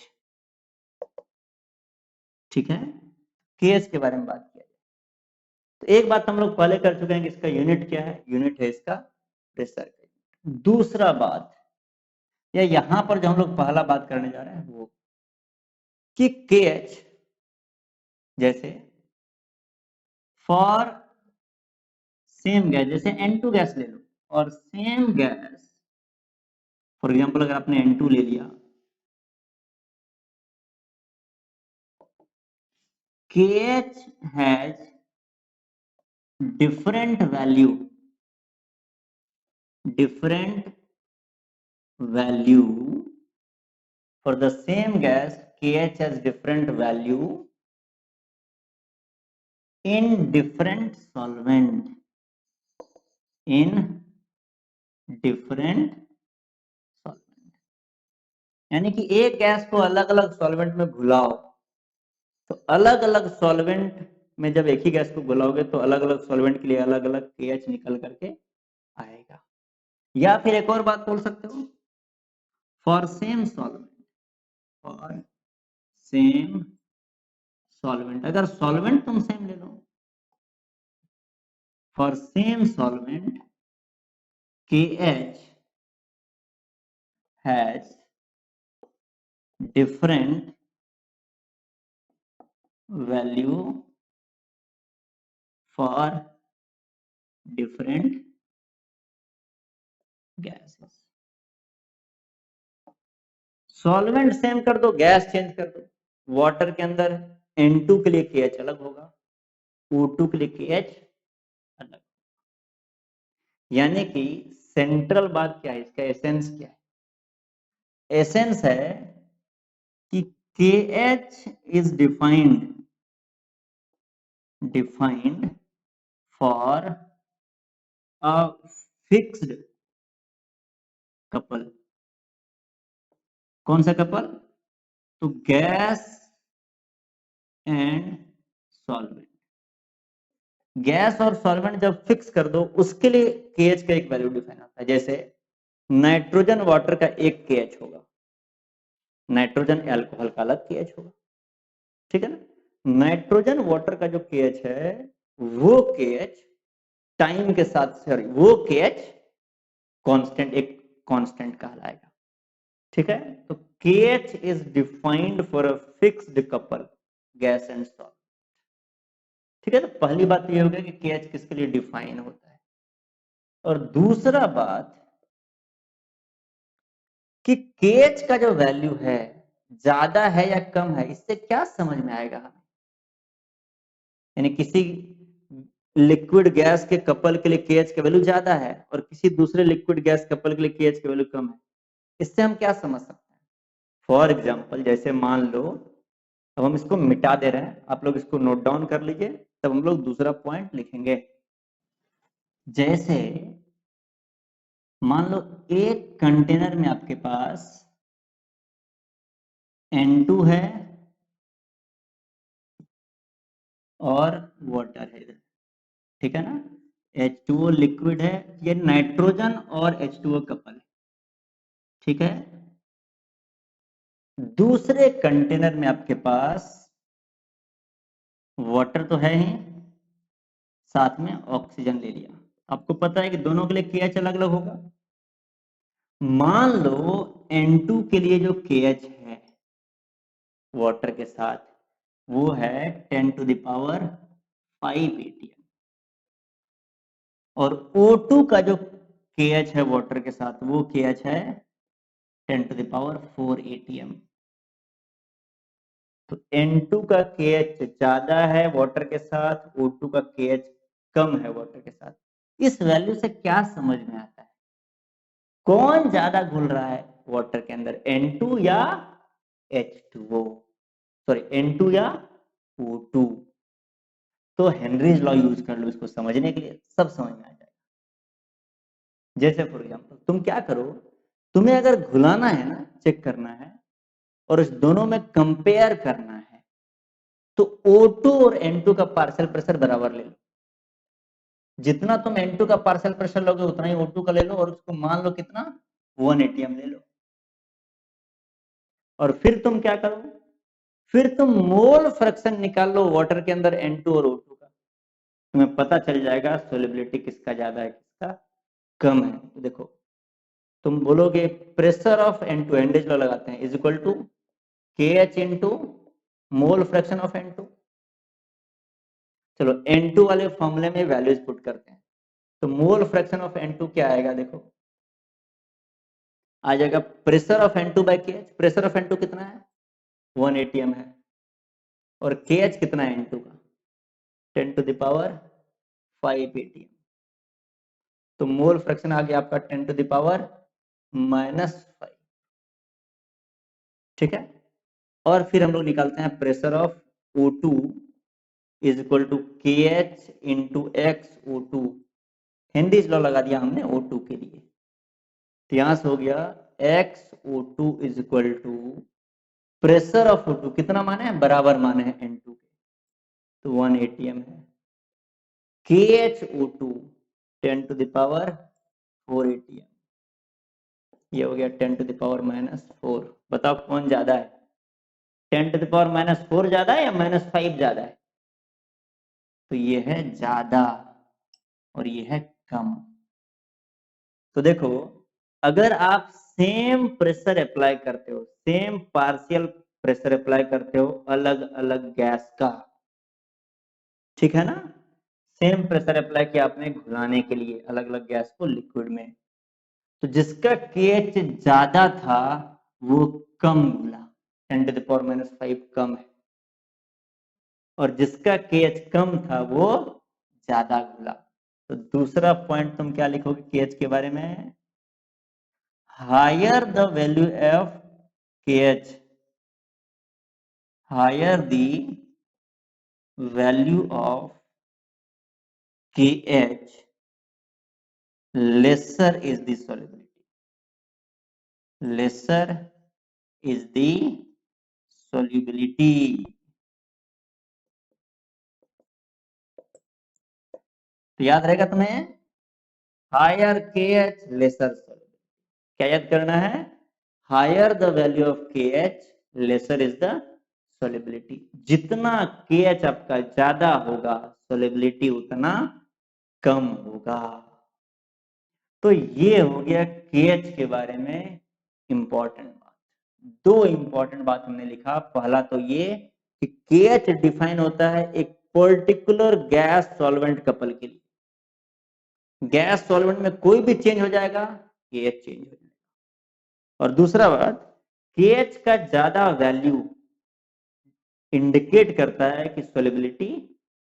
ठीक है। KH के बारे में बात किया, तो एक बात हम लोग पहले कर चुके हैं कि इसका यूनिट क्या है, यूनिट है इसका प्रेशर। दूसरा बात, या यहां पर जो हम लोग पहला बात करने जा रहे हैं वो कि KH जैसे फॉर सेम गैस, जैसे N2 गैस ले लो और सेम गैस, फॉर एग्जांपल अगर आपने N2 ले लिया, KH has different value for the same gas, KH has different value in different solvent, in different solvent, यानी कि एक गैस को अलग अलग सॉल्वेंट में घुलाओ तो अलग अलग सॉल्वेंट में जब एक ही गैस को घुलाओगे तो अलग अलग सॉल्वेंट के लिए अलग अलग KH निकल करके आएगा। या फिर एक और बात बोल सकते हो, फॉर सेम सॉल्वेंट सॉल्वेंट, अगर सॉल्वेंट तुम सेम ले लो, for same solvent KH has different value for different gases. Solvent same कर दो, गैस चेंज कर दो। वाटर के अंदर N2 के लिए KH अलग होगा, O2 के लिए KH अलग। यानी कि सेंट्रल बात क्या है, इसका एसेंस क्या है? एसेंस है कि KH is defined for a fixed couple. कौन सा कपल? तो गैस एंड सॉल्वेंट। गैस और सॉल्वेंट जब फिक्स कर दो उसके लिए KH का एक वैल्यू डिफाइन होता है। जैसे नाइट्रोजन वाटर का एक KH होगा, नाइट्रोजन एल्कोहल का अलग KH होगा, ठीक है ना। नाइट्रोजन वाटर का जो KH है वो KH टाइम के साथ, सॉरी वो KH कांस्टेंट, एक कांस्टेंट कहलाएगा, ठीक है। तो KH is defined for a fixed couple gas and solvent, ठीक है। तो पहली बात तो ये हो गया कि KH किसके लिए डिफाइन होता है। और दूसरा बात कि KH का जो वैल्यू है ज्यादा है या कम है, इससे क्या समझ में आएगा हमें? यानी किसी लिक्विड गैस के कपल के लिए KH का वैल्यू ज्यादा है और किसी दूसरे लिक्विड गैस कपल के लिए KH का वैल्यू कम है, इससे हम क्या समझ सकते हैं? फॉर एग्जाम्पल, जैसे मान लो अब हम इसको मिटा दे रहे हैं, आप लोग इसको नोट डाउन कर लीजिए, तब हम लोग दूसरा पॉइंट लिखेंगे। जैसे मान लो एक कंटेनर में आपके पास N2 है और वाटर है इधर, ठीक है ना। H2O लिक्विड है, ये नाइट्रोजन और H2O कपल है, ठीक है। दूसरे कंटेनर में आपके पास वाटर तो है ही, साथ में ऑक्सीजन ले लिया। आपको पता है कि दोनों के लिए KH अलग अलग होगा। मान लो N2 के लिए जो KH है वाटर के साथ वो है 10 टू द पावर 5 ATM, और O2 का जो KH है वाटर के साथ वो KH है 10 टू द पावर 4 ATM। तो N2 का KH ज्यादा है वाटर के साथ, O2 का KH कम है वाटर के साथ। इस वैल्यू से क्या समझ में आता है? कौन ज्यादा घुल रहा है वाटर के अंदर, N2 या H2O, सॉरी N2 या O2? तो हेनरीज लॉ यूज कर लो इसको समझने के लिए, सब समझ में आ जाएगा। जैसे फॉर एग्जांपल तुम क्या करो, तुम्हें अगर घुलाना है ना, चेक करना है और इस दोनों में कंपेयर करना है, तो O2 और N2 का पार्शियल प्रेशर बराबर ले लो। जितना तुम N2 का पार्शियल प्रेशर लोगे उतना ही O2 का ले लो, और उसको मान लो कितना 1 ATM ले लो। और फिर तुम क्या करो, फिर तुम मोल फ्रैक्शन निकाल लो वाटर के अंदर N2 और O2 का, तुम्हें पता चल जाएगा सोलिबिलिटी किसका ज्यादा है किसका कम है। तो देखो तुम बोलोगे pressure of N2, Henrys law लगाते हैं, is equal to KH into mole fraction of N2। चलो N2 वाले फॉर्मूले में वैल्यूज पुट करते हैं, तो मोल फ्रैक्शन ऑफ N2 क्या आएगा, देखो आ जाएगा pressure of N2 by KH। Pressure of N2 कितना है, 1 ATM है, और KH कितना है N2 का, 10 टू द पावर 5 ATM। तो मोल फ्रैक्शन आ गया आपका 10 टू द पावर -5, ठीक है। और फिर हम लोग निकालते हैं pressure of O2 is equal to KH into x O2। Henry's law लगा दिया हमने O2 के लिए, तो यहां से हो गया XO2 is equal to pressure of O2 कितना माने हैं, बराबर माने हैं N2 के, तो 1 ATM है। KHO2 10 to the power 4 ATM, ये हो गया 10 टू द पावर -4। बताओ कौन ज्यादा है? 10⁻⁴ ज्यादा है या -5 ज्यादा है? तो ये है ज्यादा और ये है कम। तो देखो, अगर आप सेम प्रेशर अप्लाई करते हो, सेम पार्शियल प्रेशर अप्लाई करते हो अलग अलग गैस का, ठीक है ना, सेम प्रेशर अप्लाई किया आपने घुलाने के लिए अलग अलग गैस को लिक्विड में, तो जिसका केएच ज्यादा था वो कम घुला, 10⁻⁵ कम है, और जिसका केएच कम था वो ज्यादा घुला। तो दूसरा पॉइंट तुम क्या लिखोगे केएच के बारे में? Higher the value of KH, higher the value of KH, lesser is the solubility, lesser is the solubility। तो याद रहेगा तुम्हें, हायर KH लेसर solubility। क्या याद करना है? Higher the value of KH lesser is the solubility। जितना KH आपका ज्यादा होगा solubility उतना कम होगा। तो ये हो गया KH के बारे में इंपॉर्टेंट बात। दो इंपॉर्टेंट बात हमने लिखा, पहला तो ये कि KH डिफाइन होता है एक पर्टिकुलर गैस सॉल्वेंट कपल के लिए, गैस सॉल्वेंट में कोई भी चेंज हो जाएगा KH चेंज हो जाएगा। और दूसरा बात, KH का ज्यादा वैल्यू इंडिकेट करता है कि सोलिबिलिटी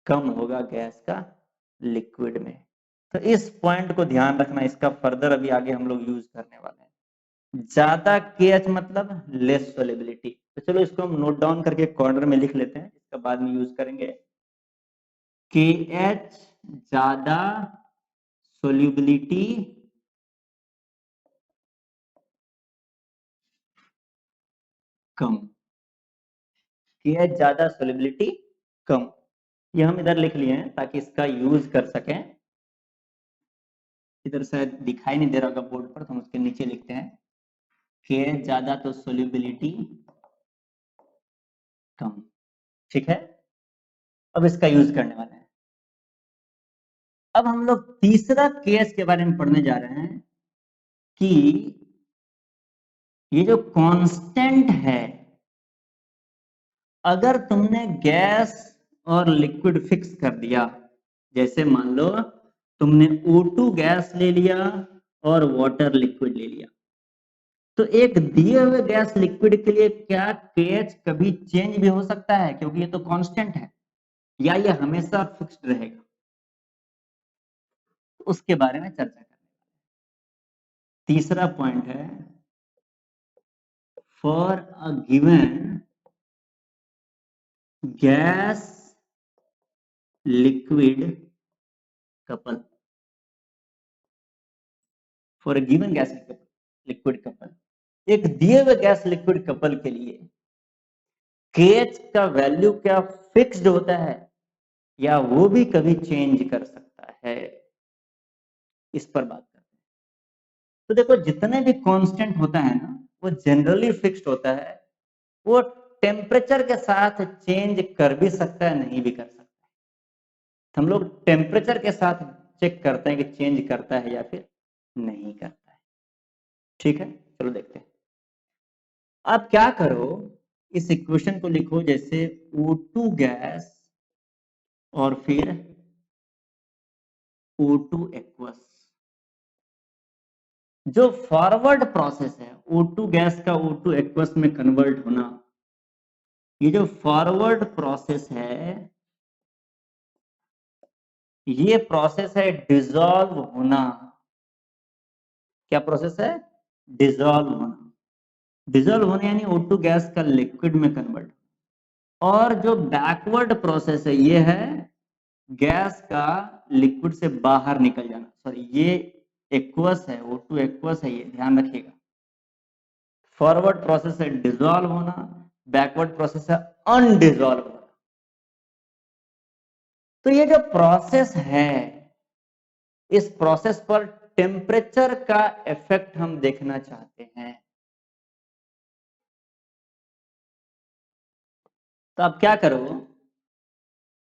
कम होगा गैस का लिक्विड में। तो इस पॉइंट को ध्यान रखना, इसका फर्दर अभी आगे हम लोग यूज करने वाले हैं। ज्यादा KH मतलब लेस सोलिबिलिटी। तो चलो इसको हम नोट डाउन करके कॉर्नर में लिख लेते हैं, इसका बाद में यूज करेंगे। KH ज्यादा सोल्यूबिलिटी कम, KH ज्यादा सोल्यूबिलिटी कम, ये हम इधर लिख लिए हैं ताकि इसका यूज कर सकें। इधर शायद दिखाई नहीं दे रहा होगा बोर्ड पर, तो हम उसके नीचे लिखते हैं KH ज्यादा तो सोल्यूबिलिटी कम, ठीक है। अब इसका यूज करने वाले हैं। अब हम लोग तीसरा केस के बारे में पढ़ने जा रहे हैं कि ये जो कांस्टेंट है, अगर तुमने गैस और लिक्विड फिक्स कर दिया, जैसे मान लो तुमने O2 गैस ले लिया और वाटर लिक्विड ले लिया, तो एक दिए हुए गैस लिक्विड के लिए क्या KH कभी चेंज भी हो सकता है? क्योंकि ये तो कांस्टेंट है, या ये हमेशा फिक्स्ड रहेगा? उसके बारे में चर्चा करें। तीसरा पॉइंट है, for a given gas liquid couple, for a given gas liquid couple, एक दिए हुए गैस लिक्विड कपल के लिए KH का वैल्यू क्या फिक्स्ड होता है या वो भी कभी चेंज कर सकता है? इस पर बात करते हैं। तो देखो, जितने भी कांस्टेंट होता है ना, वो जनरली फिक्स्ड होता है, वो टेम्परेचर के साथ चेंज कर भी सकता है, नहीं भी कर सकता है। हम लोग टेम्परेचर के साथ चेक करते हैं कि चेंज करता है या फिर नहीं करता है, ठीक है। चलो देखते हैं। आप क्या करो, इस इक्वेशन को लिखो जैसे O2 गैस और फिर O2 एक्वस। जो फॉरवर्ड प्रोसेस है O2 गैस का O2 एक्वस में कन्वर्ट होना, ये जो फॉरवर्ड प्रोसेस है, ये प्रोसेस है डिसॉल्व होना। क्या प्रोसेस है? डिसॉल्व होना। डिसॉल्व होने यानी O2 गैस का लिक्विड में कन्वर्ट। और जो बैकवर्ड प्रोसेस है, ये है गैस का लिक्विड से बाहर निकल जाना। सॉरी, ये एक्वस है, O2 एक्वस है, ये ध्यान रखिएगा। फॉरवर्ड प्रोसेस है डिसॉल्व होना, बैकवर्ड प्रोसेस है अनडिसॉल्व होना। तो ये जो प्रोसेस है, इस प्रोसेस पर टेम्परेचर का इफेक्ट हम देखना चाहते हैं। तो आप क्या करो,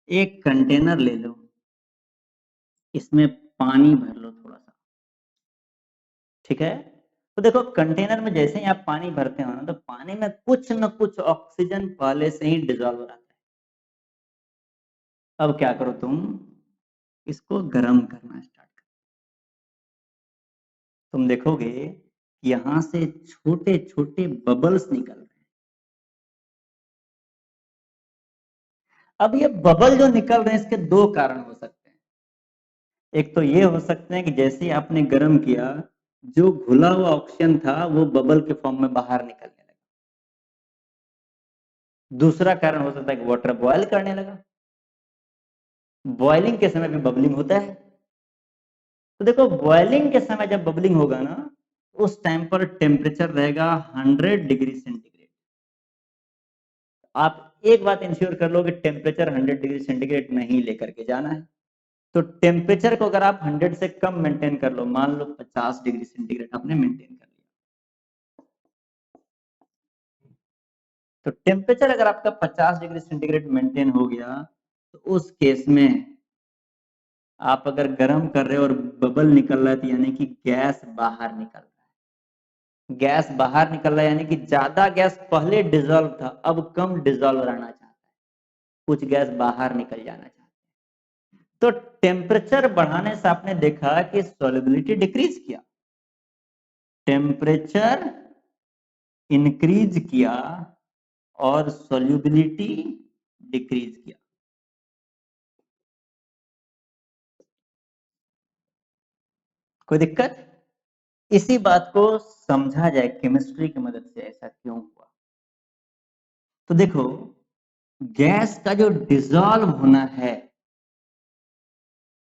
एक कंटेनर ले लो, इसमें पानी भर लो थोड़ा सा, ठीक है। तो देखो कंटेनर में जैसे ही आप पानी भरते हो ना, तो पानी में कुछ न कुछ ऑक्सीजन पहले से ही डिजॉल्व हो रहता है। अब क्या करो तुम, इसको गर्म करना स्टार्ट करो। तुम देखोगे यहां से छोटे छोटे बबल्स निकल रहे हैं। अब ये बबल जो निकल रहे हैं, इसके दो कारण हो सकते हैं। एक तो ये हो सकते हैं कि जैसे ही आपने गर्म किया, जो घुला हुआ ऑक्सीजन था वो बबल के फॉर्म में बाहर निकलने लगा। दूसरा कारण हो सकता है कि वाटर बॉयल करने लगा। बॉइलिंग के समय भी बबलिंग होता है। तो देखो बॉइलिंग के समय जब बबलिंग होगा ना, उस टाइम पर टेम्परेचर रहेगा 100 डिग्री सेंटीग्रेड। आप एक बात इंश्योर कर लो कि टेम्परेचर 100 डिग्री सेंटीग्रेड नहीं लेकर के जाना है। तो टेम्परेचर को अगर आप 100 से कम मेंटेन कर लो, मान लो 50 डिग्री सेंटीग्रेड आपने मेंटेन कर लिया, तो टेम्परेचर अगर आपका 50 डिग्री सेंटीग्रेड मेंटेन हो गया, तो उस केस में आप अगर गर्म कर रहे हो और बबल निकल रहा है, तो यानी कि गैस बाहर निकल रहा है। गैस बाहर निकल रहा है यानी कि ज्यादा गैस पहले डिजोल्व था, अब कम डिजोल्व रहना चाहता है, कुछ गैस बाहर निकल जाना चाहता है। तो टेम्परेचर बढ़ाने से आपने देखा कि सॉल्युबिलिटी डिक्रीज किया, टेम्परेचर इंक्रीज किया और सॉल्युबिलिटी डिक्रीज किया। कोई दिक्कत? इसी बात को समझा जाए केमिस्ट्री की मदद से, ऐसा क्यों हुआ। तो देखो गैस का जो डिसॉल्व होना है,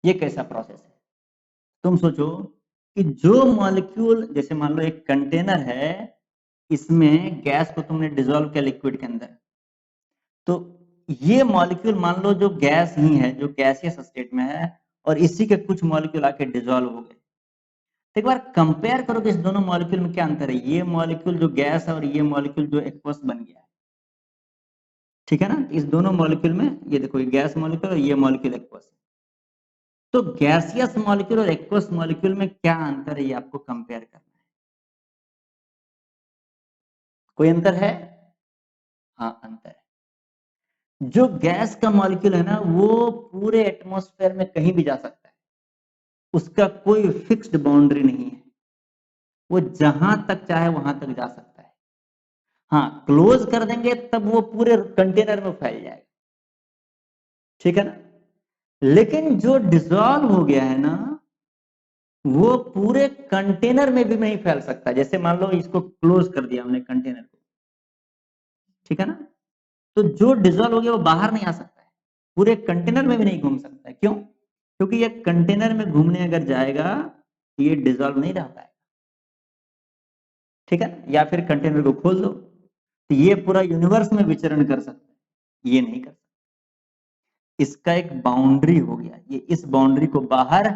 ये कैसा प्रोसेस है। तुम सोचो कि जो मॉलिक्यूल, जैसे मान लो एक कंटेनर है, इसमें गैस को तुमने डिसॉल्व किया लिक्विड के अंदर, तो ये मॉलिक्यूल मान लो जो गैस ही है, जो गैसियस स्टेट में है, और इसी के कुछ मॉलिक्यूल आके डिसॉल्व हो गए। तो एक बार कंपेयर करो कि इस दोनों मॉलिक्यूल में क्या अंतर है। ये मॉलिक्यूल जो गैस है और ये मॉलिक्यूल जो एक्वस बन गया है, ठीक है ना। इस दोनों मॉलिक्यूल में ये देखो, ये गैस मॉलिक्यूल और ये मॉलिक्यूल एक्वस है। तो गैसियस मॉलिक्यूल और एक्वस मॉलिक्यूल में क्या अंतर है, ये आपको कंपेयर करना है। कोई अंतर है? हाँ अंतर है। जो गैस का मॉलिक्यूल है ना, वो पूरे एटमॉस्फेयर में कहीं भी जा सकता है, उसका कोई फिक्स्ड बाउंड्री नहीं है, वो जहां तक चाहे वहां तक जा सकता है। हाँ क्लोज कर देंगे तब वो पूरे कंटेनर में फैल जाएगा, ठीक है ना। लेकिन जो डिसॉल्व हो गया है ना, वो पूरे कंटेनर में भी नहीं फैल सकता। जैसे मान लो इसको क्लोज कर दिया हमने कंटेनर को, ठीक है ना, तो जो डिसॉल्व हो गया वो बाहर नहीं आ सकता है, पूरे कंटेनर में भी नहीं घूम सकता है। क्यों? क्योंकि ये कंटेनर में घूमने अगर जाएगा तो ये डिसॉल्व नहीं रह पाएगा, ठीक है ना। या फिर कंटेनर को खोल दो तो ये पूरा यूनिवर्स में विचरण कर सकता है, ये नहीं कर सकता। इसका एक बाउंड्री हो गया, ये इस बाउंड्री को बाहर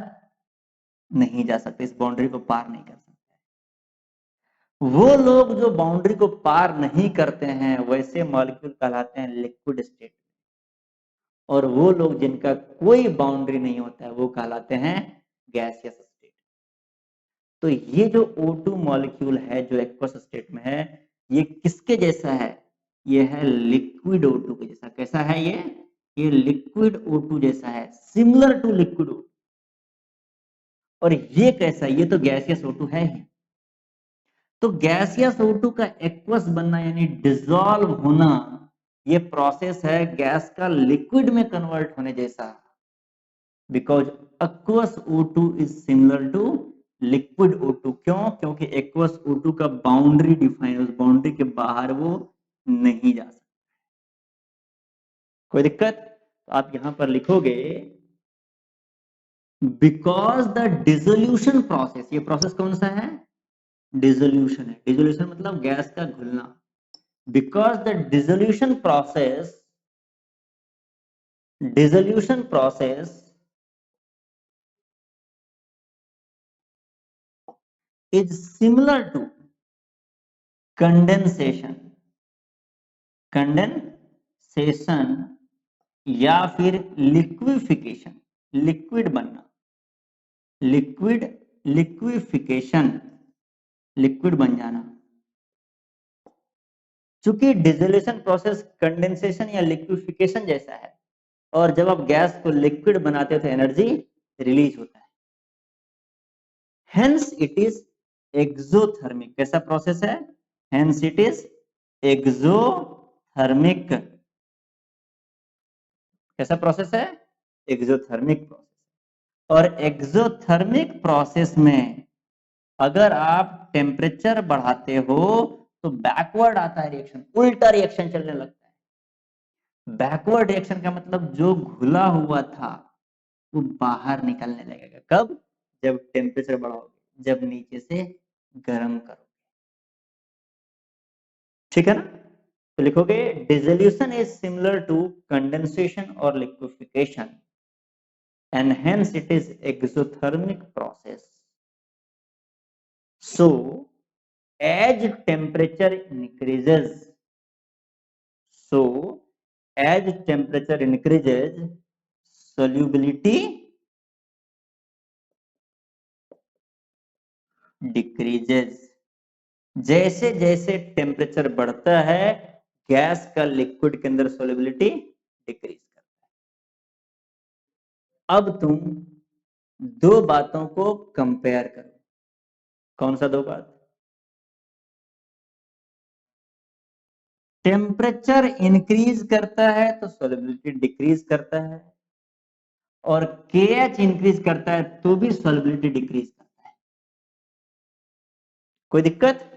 नहीं जा सकते, इस बाउंड्री को पार नहीं कर सकते। वो लोग जो बाउंड्री को पार नहीं करते हैं, वैसे मॉलिक्यूल कहलाते हैं लिक्विड स्टेट, और वो लोग जिनका कोई बाउंड्री नहीं होता है, वो कहलाते हैं गैसियस स्टेट। तो ये जो O2 मॉलिक्यूल है जो एक्वस स्टेट में है, ये किसके जैसा है? ये है लिक्विड O2 के जैसा। कैसा है ये लिक्विड O2 जैसा है, सिमिलर टू लिक्विड O2। और ये कैसा है? ये तो गैसियस O2 है ही। तो गैसियस O2 का एक्वस बनना यानी डिसॉल्व होना, ये प्रोसेस है गैस का लिक्विड में कन्वर्ट होने जैसा। Because aqueous O2 is similar to liquid O2। क्यों? क्योंकि aqueous O2 का बाउंड्री डिफाइन, उस बाउंड्री के बाहर वो नहीं जा सकता। कोई दिक्कत? तो आप यहां पर लिखोगे बिकॉज द डिसोल्यूशन प्रोसेस, ये प्रोसेस कौन सा है? डिसोल्यूशन है। डिसोल्यूशन मतलब गैस का घुलना। Because the dissolution process is similar to condensation या फिर लिक्विफिकेशन, लिक्विड बनना, लिक्विफिकेशन, लिक्विड बन जाना। चूंकि डिसोल्यूशन प्रोसेस कंडेंसेशन या लिक्विफिकेशन जैसा है, और जब आप गैस को लिक्विड बनाते हो तो एनर्जी रिलीज होता है। Hence it is exothermic. कैसा प्रोसेस है? Hence it is exothermic. कैसा प्रोसेस है? Exothermic process. और एक्सोथर्मिक प्रोसेस में अगर आप टेम्परेचर बढ़ाते हो तो बैकवर्ड आता है रिएक्शन, उल्टा रिएक्शन चलने लगता है। बैकवर्ड रिएक्शन का मतलब जो घुला हुआ था वो बाहर निकलने लगेगा। कब? जब टेम्परेचर बढ़ाओगे, जब नीचे से गर्म करोगे। ठीक है ना? तो लिखोगे dissolution is similar to condensation और liquefaction and hence it is exothermic process. So as temperature increases, solubility decreases. जैसे जैसे टेम्परेचर बढ़ता है गैस का लिक्विड के अंदर सोल्युबिलिटी डिक्रीज करता है। अब तुम दो बातों को कंपेयर करो। कौन सा दो बात? टेम्परेचर इंक्रीज करता है तो सोल्युबिलिटी डिक्रीज करता है, और KH इंक्रीज करता है तो भी सोल्युबिलिटी डिक्रीज करता है। कोई दिक्कत?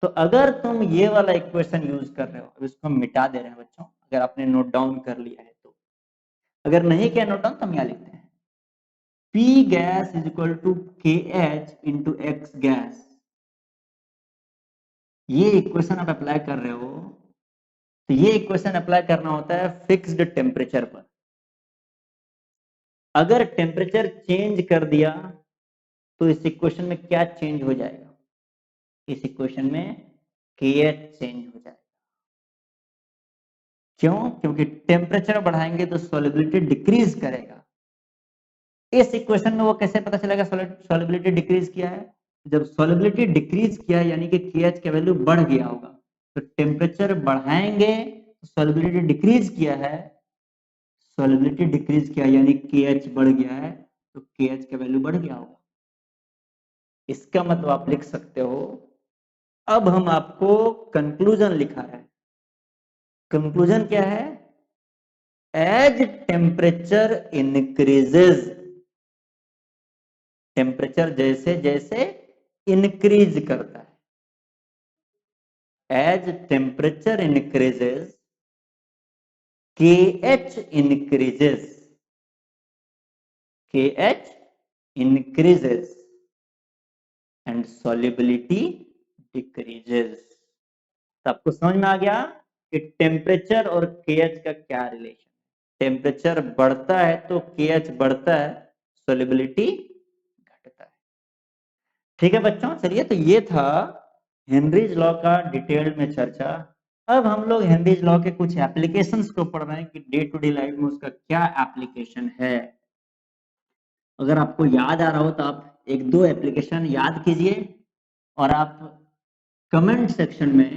तो अगर तुम ये वाला इक्वेशन यूज कर रहे हो, अब इसको हम मिटा दे रहे हैं बच्चों, अगर आपने नोट डाउन कर लिया है तो। अगर नहीं किया नोट डाउन तो हम यहां लिखते हैं P gas is equal to KH into x gas. ये इक्वेशन आप अप्लाई कर रहे हो तो ये इक्वेशन अप्लाई करना होता है फिक्स्ड टेम्परेचर पर। अगर टेम्परेचर चेंज कर दिया तो इस इक्वेशन में क्या चेंज हो जाएगा? इस इक्वेशन में KH चेंज हो जाएगा। क्यों? क्योंकि टेम्परेचर बढ़ाएंगे तो सॉल्युबिलिटी डिक्रीज करेगा। इस इक्वेशन में वो कैसे पता चलेगा सॉल्युबिलिटी डिक्रीज किया है? जब सॉल्युबिलिटी डिक्रीज किया है यानी कि KH का वैल्यू बढ़ गया होगा, तो टेम्परेचर बढ़ाएंगे तो सॉल्युबिलिटी डिक्रीज किया है, सॉल्युबिलिटी डिक्रीज किया यानी KH बढ़ गया है, तो KH का वैल्यू बढ़ गया होगा। इसका मतलब आप लिख सकते हो, अब हम आपको कंक्लूजन लिखा है। कंक्लूजन क्या है? एज टेम्परेचर इंक्रीजेज, टेम्परेचर जैसे जैसे इंक्रीज करता है, as temperature increases KH increases, KH increases and solubility decreases। तो आपको समझ में आ गया कि टेम्परेचर और KH का क्या रिलेशन। टेम्परेचर बढ़ता है तो KH बढ़ता है, सोल्युबिलिटी घटता है। ठीक है बच्चों, चलिए तो ये था हेनरीज लॉ का डिटेल में चर्चा। अब हम लोग हेनरीज लॉ के कुछ एप्लीकेशंस को पढ़ रहे हैं कि डे टू डे लाइफ में उसका क्या एप्लीकेशन है। अगर आपको याद आ रहा हो तो आप एक दो एप्लीकेशन याद कीजिए, और आप कमेंट सेक्शन में,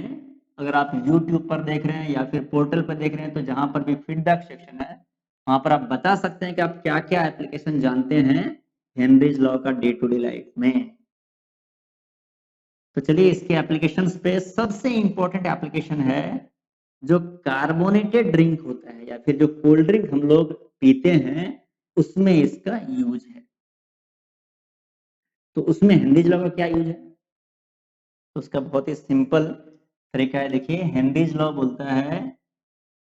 अगर आप YouTube पर देख रहे हैं या फिर पोर्टल पर देख रहे हैं तो जहां पर भी फीडबैक सेक्शन है वहां पर आप बता सकते हैं कि आप क्या क्या एप्लीकेशन जानते हैं हेनरीज लॉ का डे टू डे लाइफ में। तो चलिए इसके एप्लीकेशंस पे सबसे इंपॉर्टेंट एप्लीकेशन है जो कार्बोनेटेड ड्रिंक होता है या फिर जो कोल्ड ड्रिंक हम लोग पीते हैं उसमें इसका यूज है। तो उसमें हेनरीज लॉ का क्या यूज है? तो उसका बहुत ही सिंपल तरीका है। देखिए हेनरीज लॉ बोलता है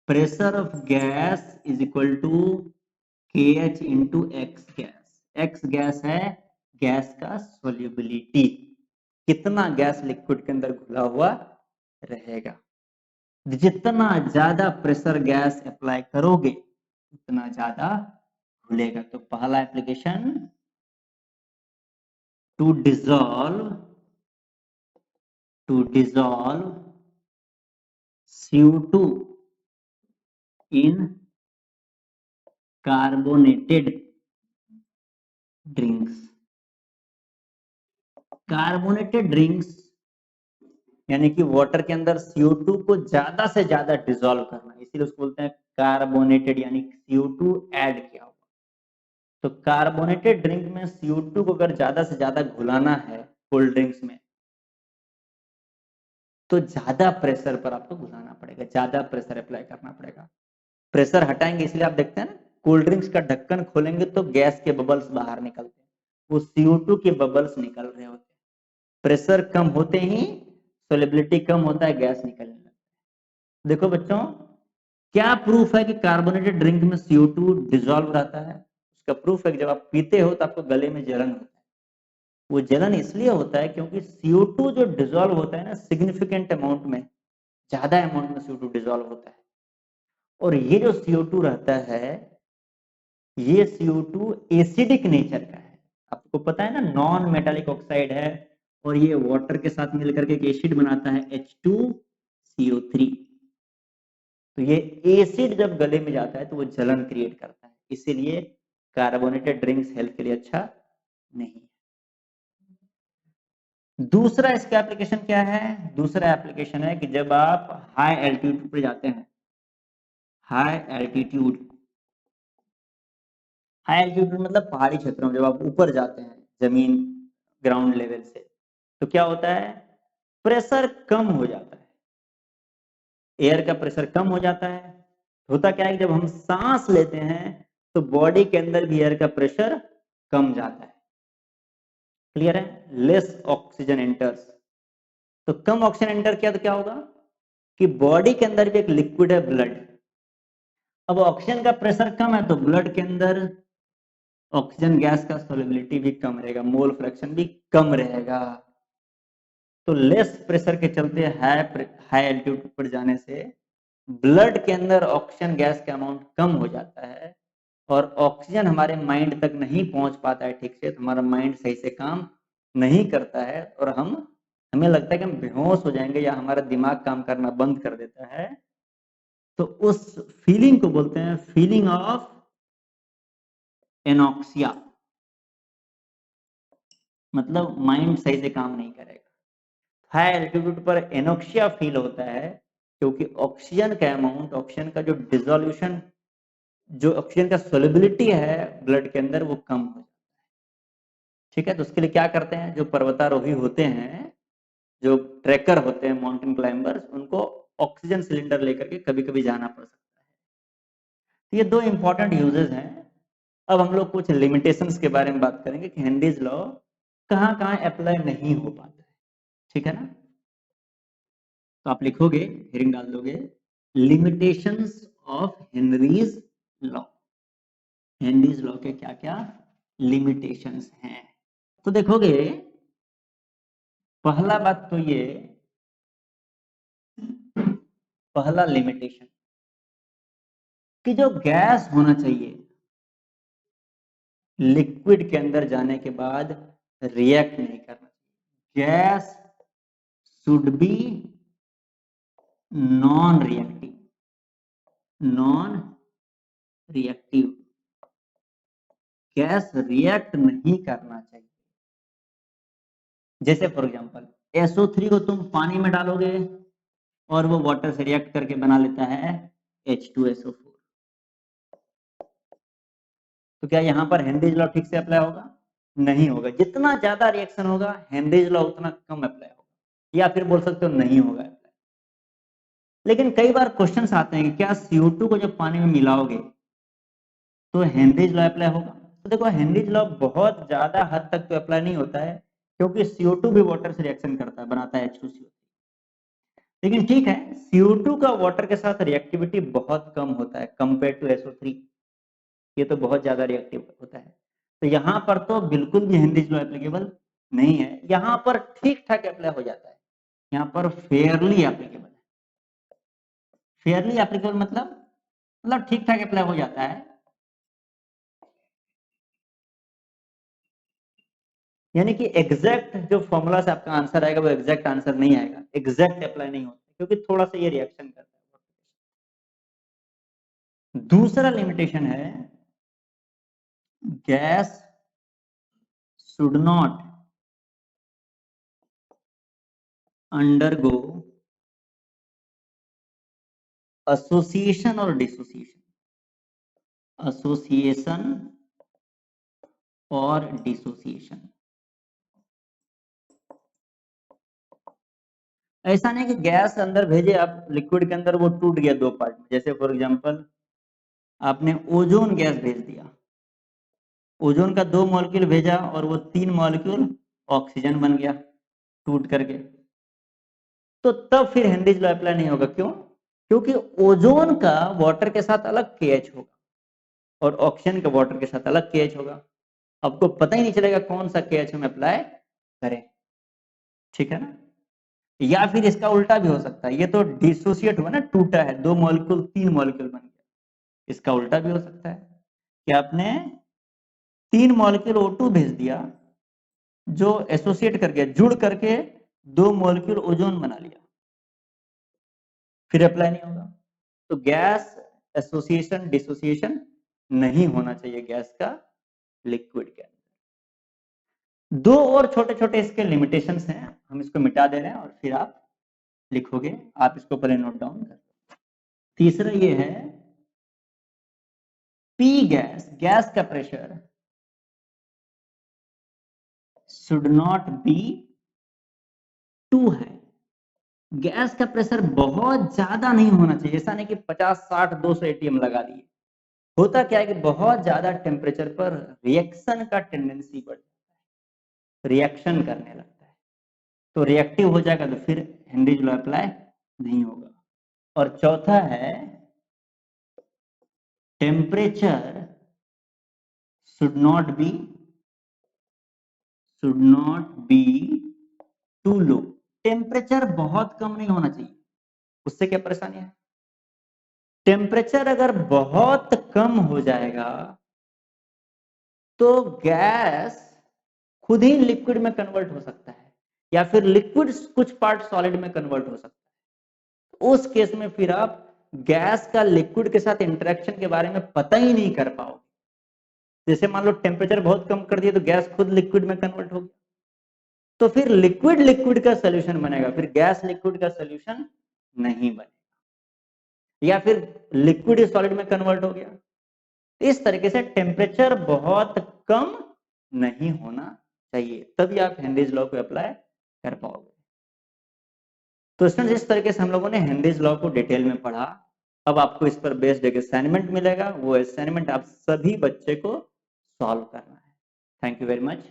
pressure of gas is equal to KH into x gas. X gas है गैस का सोल्यूबिलिटी, कितना गैस लिक्विड के अंदर घुला हुआ रहेगा। जितना ज्यादा प्रेशर गैस अप्लाई करोगे उतना ज्यादा घुलेगा। तो पहला application, to dissolve CO2 in carbonated drinks. Carbonated drinks यानी कि वाटर के अंदर CO2 को ज्यादा से ज्यादा डिसॉल्व करना, इसीलिए उसको बोलते हैं कार्बोनेटेड, यानी CO2 ऐड किया हुआ। तो कार्बोनेटेड ड्रिंक में CO2 को अगर ज्यादा से ज्यादा घुलाना है कोल्ड ड्रिंक्स में, तो ज्यादा प्रेशर पर आपको घुलाना पड़ेगा, ज्यादा प्रेशर अप्लाई करना पड़ेगा। प्रेशर हटाएंगे, इसलिए आप देखते हैं ना कोल्ड ड्रिंक्स का ढक्कन खोलेंगे तो गैस के बबल्स बाहर निकलते हैं, वो CO2 के बबल्स निकल रहे होते हैं। प्रेशर कम होते ही सोलिबिलिटी कम होता है, गैस निकलने लगता है। देखो बच्चों, क्या प्रूफ है कि कार्बोनेटेड ड्रिंक में CO2 डिसॉल्व रहता है? उसका प्रूफ है कि जब आप पीते हो तो आपको गले में जलन होता है। वो जलन इसलिए होता है क्योंकि CO2 जो डिसॉल्व होता है ना, सिग्निफिकेंट अमाउंट में, ज्यादा अमाउंट में CO2 डिसॉल्व होता है। और ये जो CO2 रहता है, ये CO2 एसिडिक नेचर का है। आपको पता है ना, नॉन मेटालिक ऑक्साइड है और ये वाटर के साथ मिलकर के एक एसिड बनाता है H2CO3। तो ये एसिड जब गले में जाता है तो वो जलन क्रिएट करता है, इसीलिए कार्बोनेटेड ड्रिंक्स हेल्थ के लिए अच्छा नहीं है। दूसरा इसका एप्लीकेशन क्या है? दूसरा एप्लीकेशन है कि जब आप हाई एल्टीट्यूड पर जाते हैं, हाई एल्टीट्यूड, हाई एल्टीट्यूड मतलब पहाड़ी क्षेत्रों में जब आप ऊपर जाते हैं जमीन, ग्राउंड लेवल से, तो क्या होता है? प्रेशर कम हो जाता है, एयर का प्रेशर कम हो जाता है। होता क्या है, जब हम सांस लेते हैं तो बॉडी के अंदर भी एयर का प्रेशर कम जाता है। क्लियर है? Less oxygen enters. तो कम ऑक्सीजन एंटर किया तो क्या होगा कि बॉडी के अंदर भी एक लिक्विड है, ब्लड। अब ऑक्सीजन का प्रेशर कम है तो ब्लड के अंदर ऑक्सीजन गैस का सोलिबिलिटी भी कम रहेगा, मोल फ्रैक्शन भी कम रहेगा। तो लेस प्रेशर के चलते हाई एल्टीट्यूड पर जाने से ब्लड के अंदर ऑक्सीजन गैस का अमाउंट कम हो जाता है और ऑक्सीजन हमारे माइंड तक नहीं पहुंच पाता है ठीक से, तो हमारा माइंड सही से काम नहीं करता है और हमें लगता है कि हम बेहोश हो जाएंगे या हमारा दिमाग काम करना बंद कर देता है। तो उस फीलिंग को बोलते हैं फीलिंग ऑफ एनॉक्सिया, मतलब माइंड सही से काम नहीं करेगा। हाई एल्टीट्यूड पर एनोक्सिया फील होता है क्योंकि ऑक्सीजन का अमाउंट, ऑक्सीजन का जो डिसोल्यूशन, जो ऑक्सीजन का सोलिबिलिटी है ब्लड के अंदर, वो कम हो जाता है। ठीक है, तो उसके लिए क्या करते हैं, जो पर्वतारोही होते हैं, जो ट्रैकर होते हैं, माउंटेन क्लाइंबर्स, उनको ऑक्सीजन सिलेंडर लेकर के कभी कभी जाना पड़ सकता है। तो ये दो इंपॉर्टेंट यूजेस हैं। अब हम लोग कुछ लिमिटेशंस के बारे में बात करेंगे कि हेनरीज लॉ कहाँ कहाँ अप्लाई नहीं हो पाता है। ठीक है ना? तो आप लिखोगे, हेडिंग डाल दोगे, limitations of Henry's law. Henry's law के क्या क्या लिमिटेशंस हैं? तो देखोगे, पहला बात तो ये, पहला लिमिटेशन कि जो गैस होना चाहिए लिक्विड के अंदर जाने के बाद रिएक्ट नहीं करना चाहिए। Gas should be non reactive, non reactive, gas react नहीं करना चाहिए। जैसे फॉर एग्जांपल SO3 को तुम पानी में डालोगे और वो वाटर से रिएक्ट करके बना लेता है H2SO4, तो क्या यहाँ पर हेनरीज लॉ ठीक से अप्लाई होगा? नहीं होगा। जितना ज्यादा रिएक्शन होगा हेनरीज लॉ उतना कम अप्लाई होगा, या फिर बोल सकते हो नहीं होगा अप्लाई। लेकिन कई बार क्वेश्चंस आते हैं कि क्या CO2 को जब पानी में मिलाओगे तो हेनरीज लॉ अप्लाई होगा? तो देखो, हेनरीज लॉ बहुत ज्यादा हद तक तो अप्लाई नहीं होता है क्योंकि CO2 भी वाटर से रिएक्शन करता है, बनाता है H2CO। लेकिन ठीक है, CO2 का वाटर के साथ रिएक्टिविटी बहुत कम होता है कंपेयर टू SO3, ये तो बहुत ज्यादा रिएक्टिव होता है। तो यहाँ पर तो बिल्कुल भी हेनरीज लॉ एप्लीकेबल नहीं है, यहाँ पर ठीक ठाक अप्लाई हो जाता है, यहाँ पर फेयरली एप्लीकेबल है। फेयरली एप्लीकेबल मतलब ठीक ठाक अप्लाई हो जाता है, यानी कि एग्जैक्ट जो फॉर्मूला से आपका आंसर आएगा वो एग्जैक्ट आंसर नहीं आएगा, एग्जैक्ट अप्लाई नहीं होता क्योंकि थोड़ा सा ये रिएक्शन करता है। दूसरा लिमिटेशन है gas should not undergo association और डिसोसिएशन, एसोसिएशन और डिसोसिएशन। ऐसा नहीं कि गैस अंदर भेजे आप लिक्विड के अंदर वो टूट गया दो पार्ट में। जैसे फॉर एग्जांपल आपने ओजोन गैस भेज दिया, ओजोन का 2 मॉलिक्यूल भेजा और वो 3 मॉलिक्यूल ऑक्सीजन बन गया टूट करके, तो तब फिर हेनरीज लॉ अप्लाई नहीं होगा। क्यों? क्योंकि ओजोन का वाटर के साथ अलग केएच होगा और ऑक्सीजन का वाटर के साथ अलग केएच होगा। आपको पता ही नहीं चलेगा कौन सा केएच हम अप्लाई करें, ठीक है ना। या फिर इसका उल्टा भी हो सकता है, ये तो डिसोसिएट हुआ ना, टूटा है, 2 मॉलिक्यूल 3 मॉलिक्यूल बन गया। इसका उल्टा भी हो सकता है कि आपने 3 मॉलिक्यूल O2 भेज दिया जो एसोसिएट कर गया, जुड़ करके 2 मॉलिक्यूल ओजोन बना लिया, फिर अप्लाई नहीं होगा। तो गैस एसोसिएशन डिसोसिएशन नहीं होना चाहिए गैस का लिक्विड के अंदर। 2 और छोटे छोटे इसके लिमिटेशंस हैं, हम इसको मिटा दे रहे हैं और फिर आप लिखोगे, आप इसको पहले नोट डाउन कर। तीसरा ये है पी गैस, गैस का pressure should not be too है। गैस का प्रेशर बहुत ज्यादा नहीं होना चाहिए, ऐसा नहीं कि 50 60 200 एटीएम लगा दिए। होता क्या है कि बहुत ज्यादा टेम्परेचर पर रिएक्शन का टेंडेंसी बढ़ जाता है, रिएक्शन करने लगता है, तो रिएक्टिव हो जाएगा तो फिर हेनरीज लॉ अप्लाई नहीं होगा। और चौथा है temperature should not be too low. Temperature बहुत कम नहीं होना चाहिए, उससे क्या परेशानी है? टेम्परेचर अगर बहुत कम हो जाएगा तो गैस खुद ही लिक्विड में कन्वर्ट हो सकता है, या फिर लिक्विड कुछ पार्ट सॉलिड में कन्वर्ट हो सकता है। उस केस में फिर आप गैस का लिक्विड के साथ इंटरेक्शन के बारे में पता ही नहीं कर पाओगे। जैसे मान लो टेम्परेचर बहुत कम कर दिया तो गैस खुद लिक्विड में कन्वर्ट हो गया, तो फिर लिक्विड लिक्विड का सोल्यूशन बनेगा, फिर गैस लिक्विड का सोल्यूशन नहीं बनेगा। या फिर लिक्विड सॉलिड में कन्वर्ट हो गया। इस तरीके से टेम्परेचर बहुत कम नहीं होना चाहिए, तभी आप हेनरीज लॉ को अप्लाई कर पाओगे। तो स्टूडेंट्स इस तरीके से हम लोगों ने हेनरीज लॉ को डिटेल में पढ़ा। अब आपको इस पर बेस्ड एक असाइनमेंट मिलेगा, वो असाइनमेंट आप सभी बच्चे को सॉल्व करना है। Thank you very much.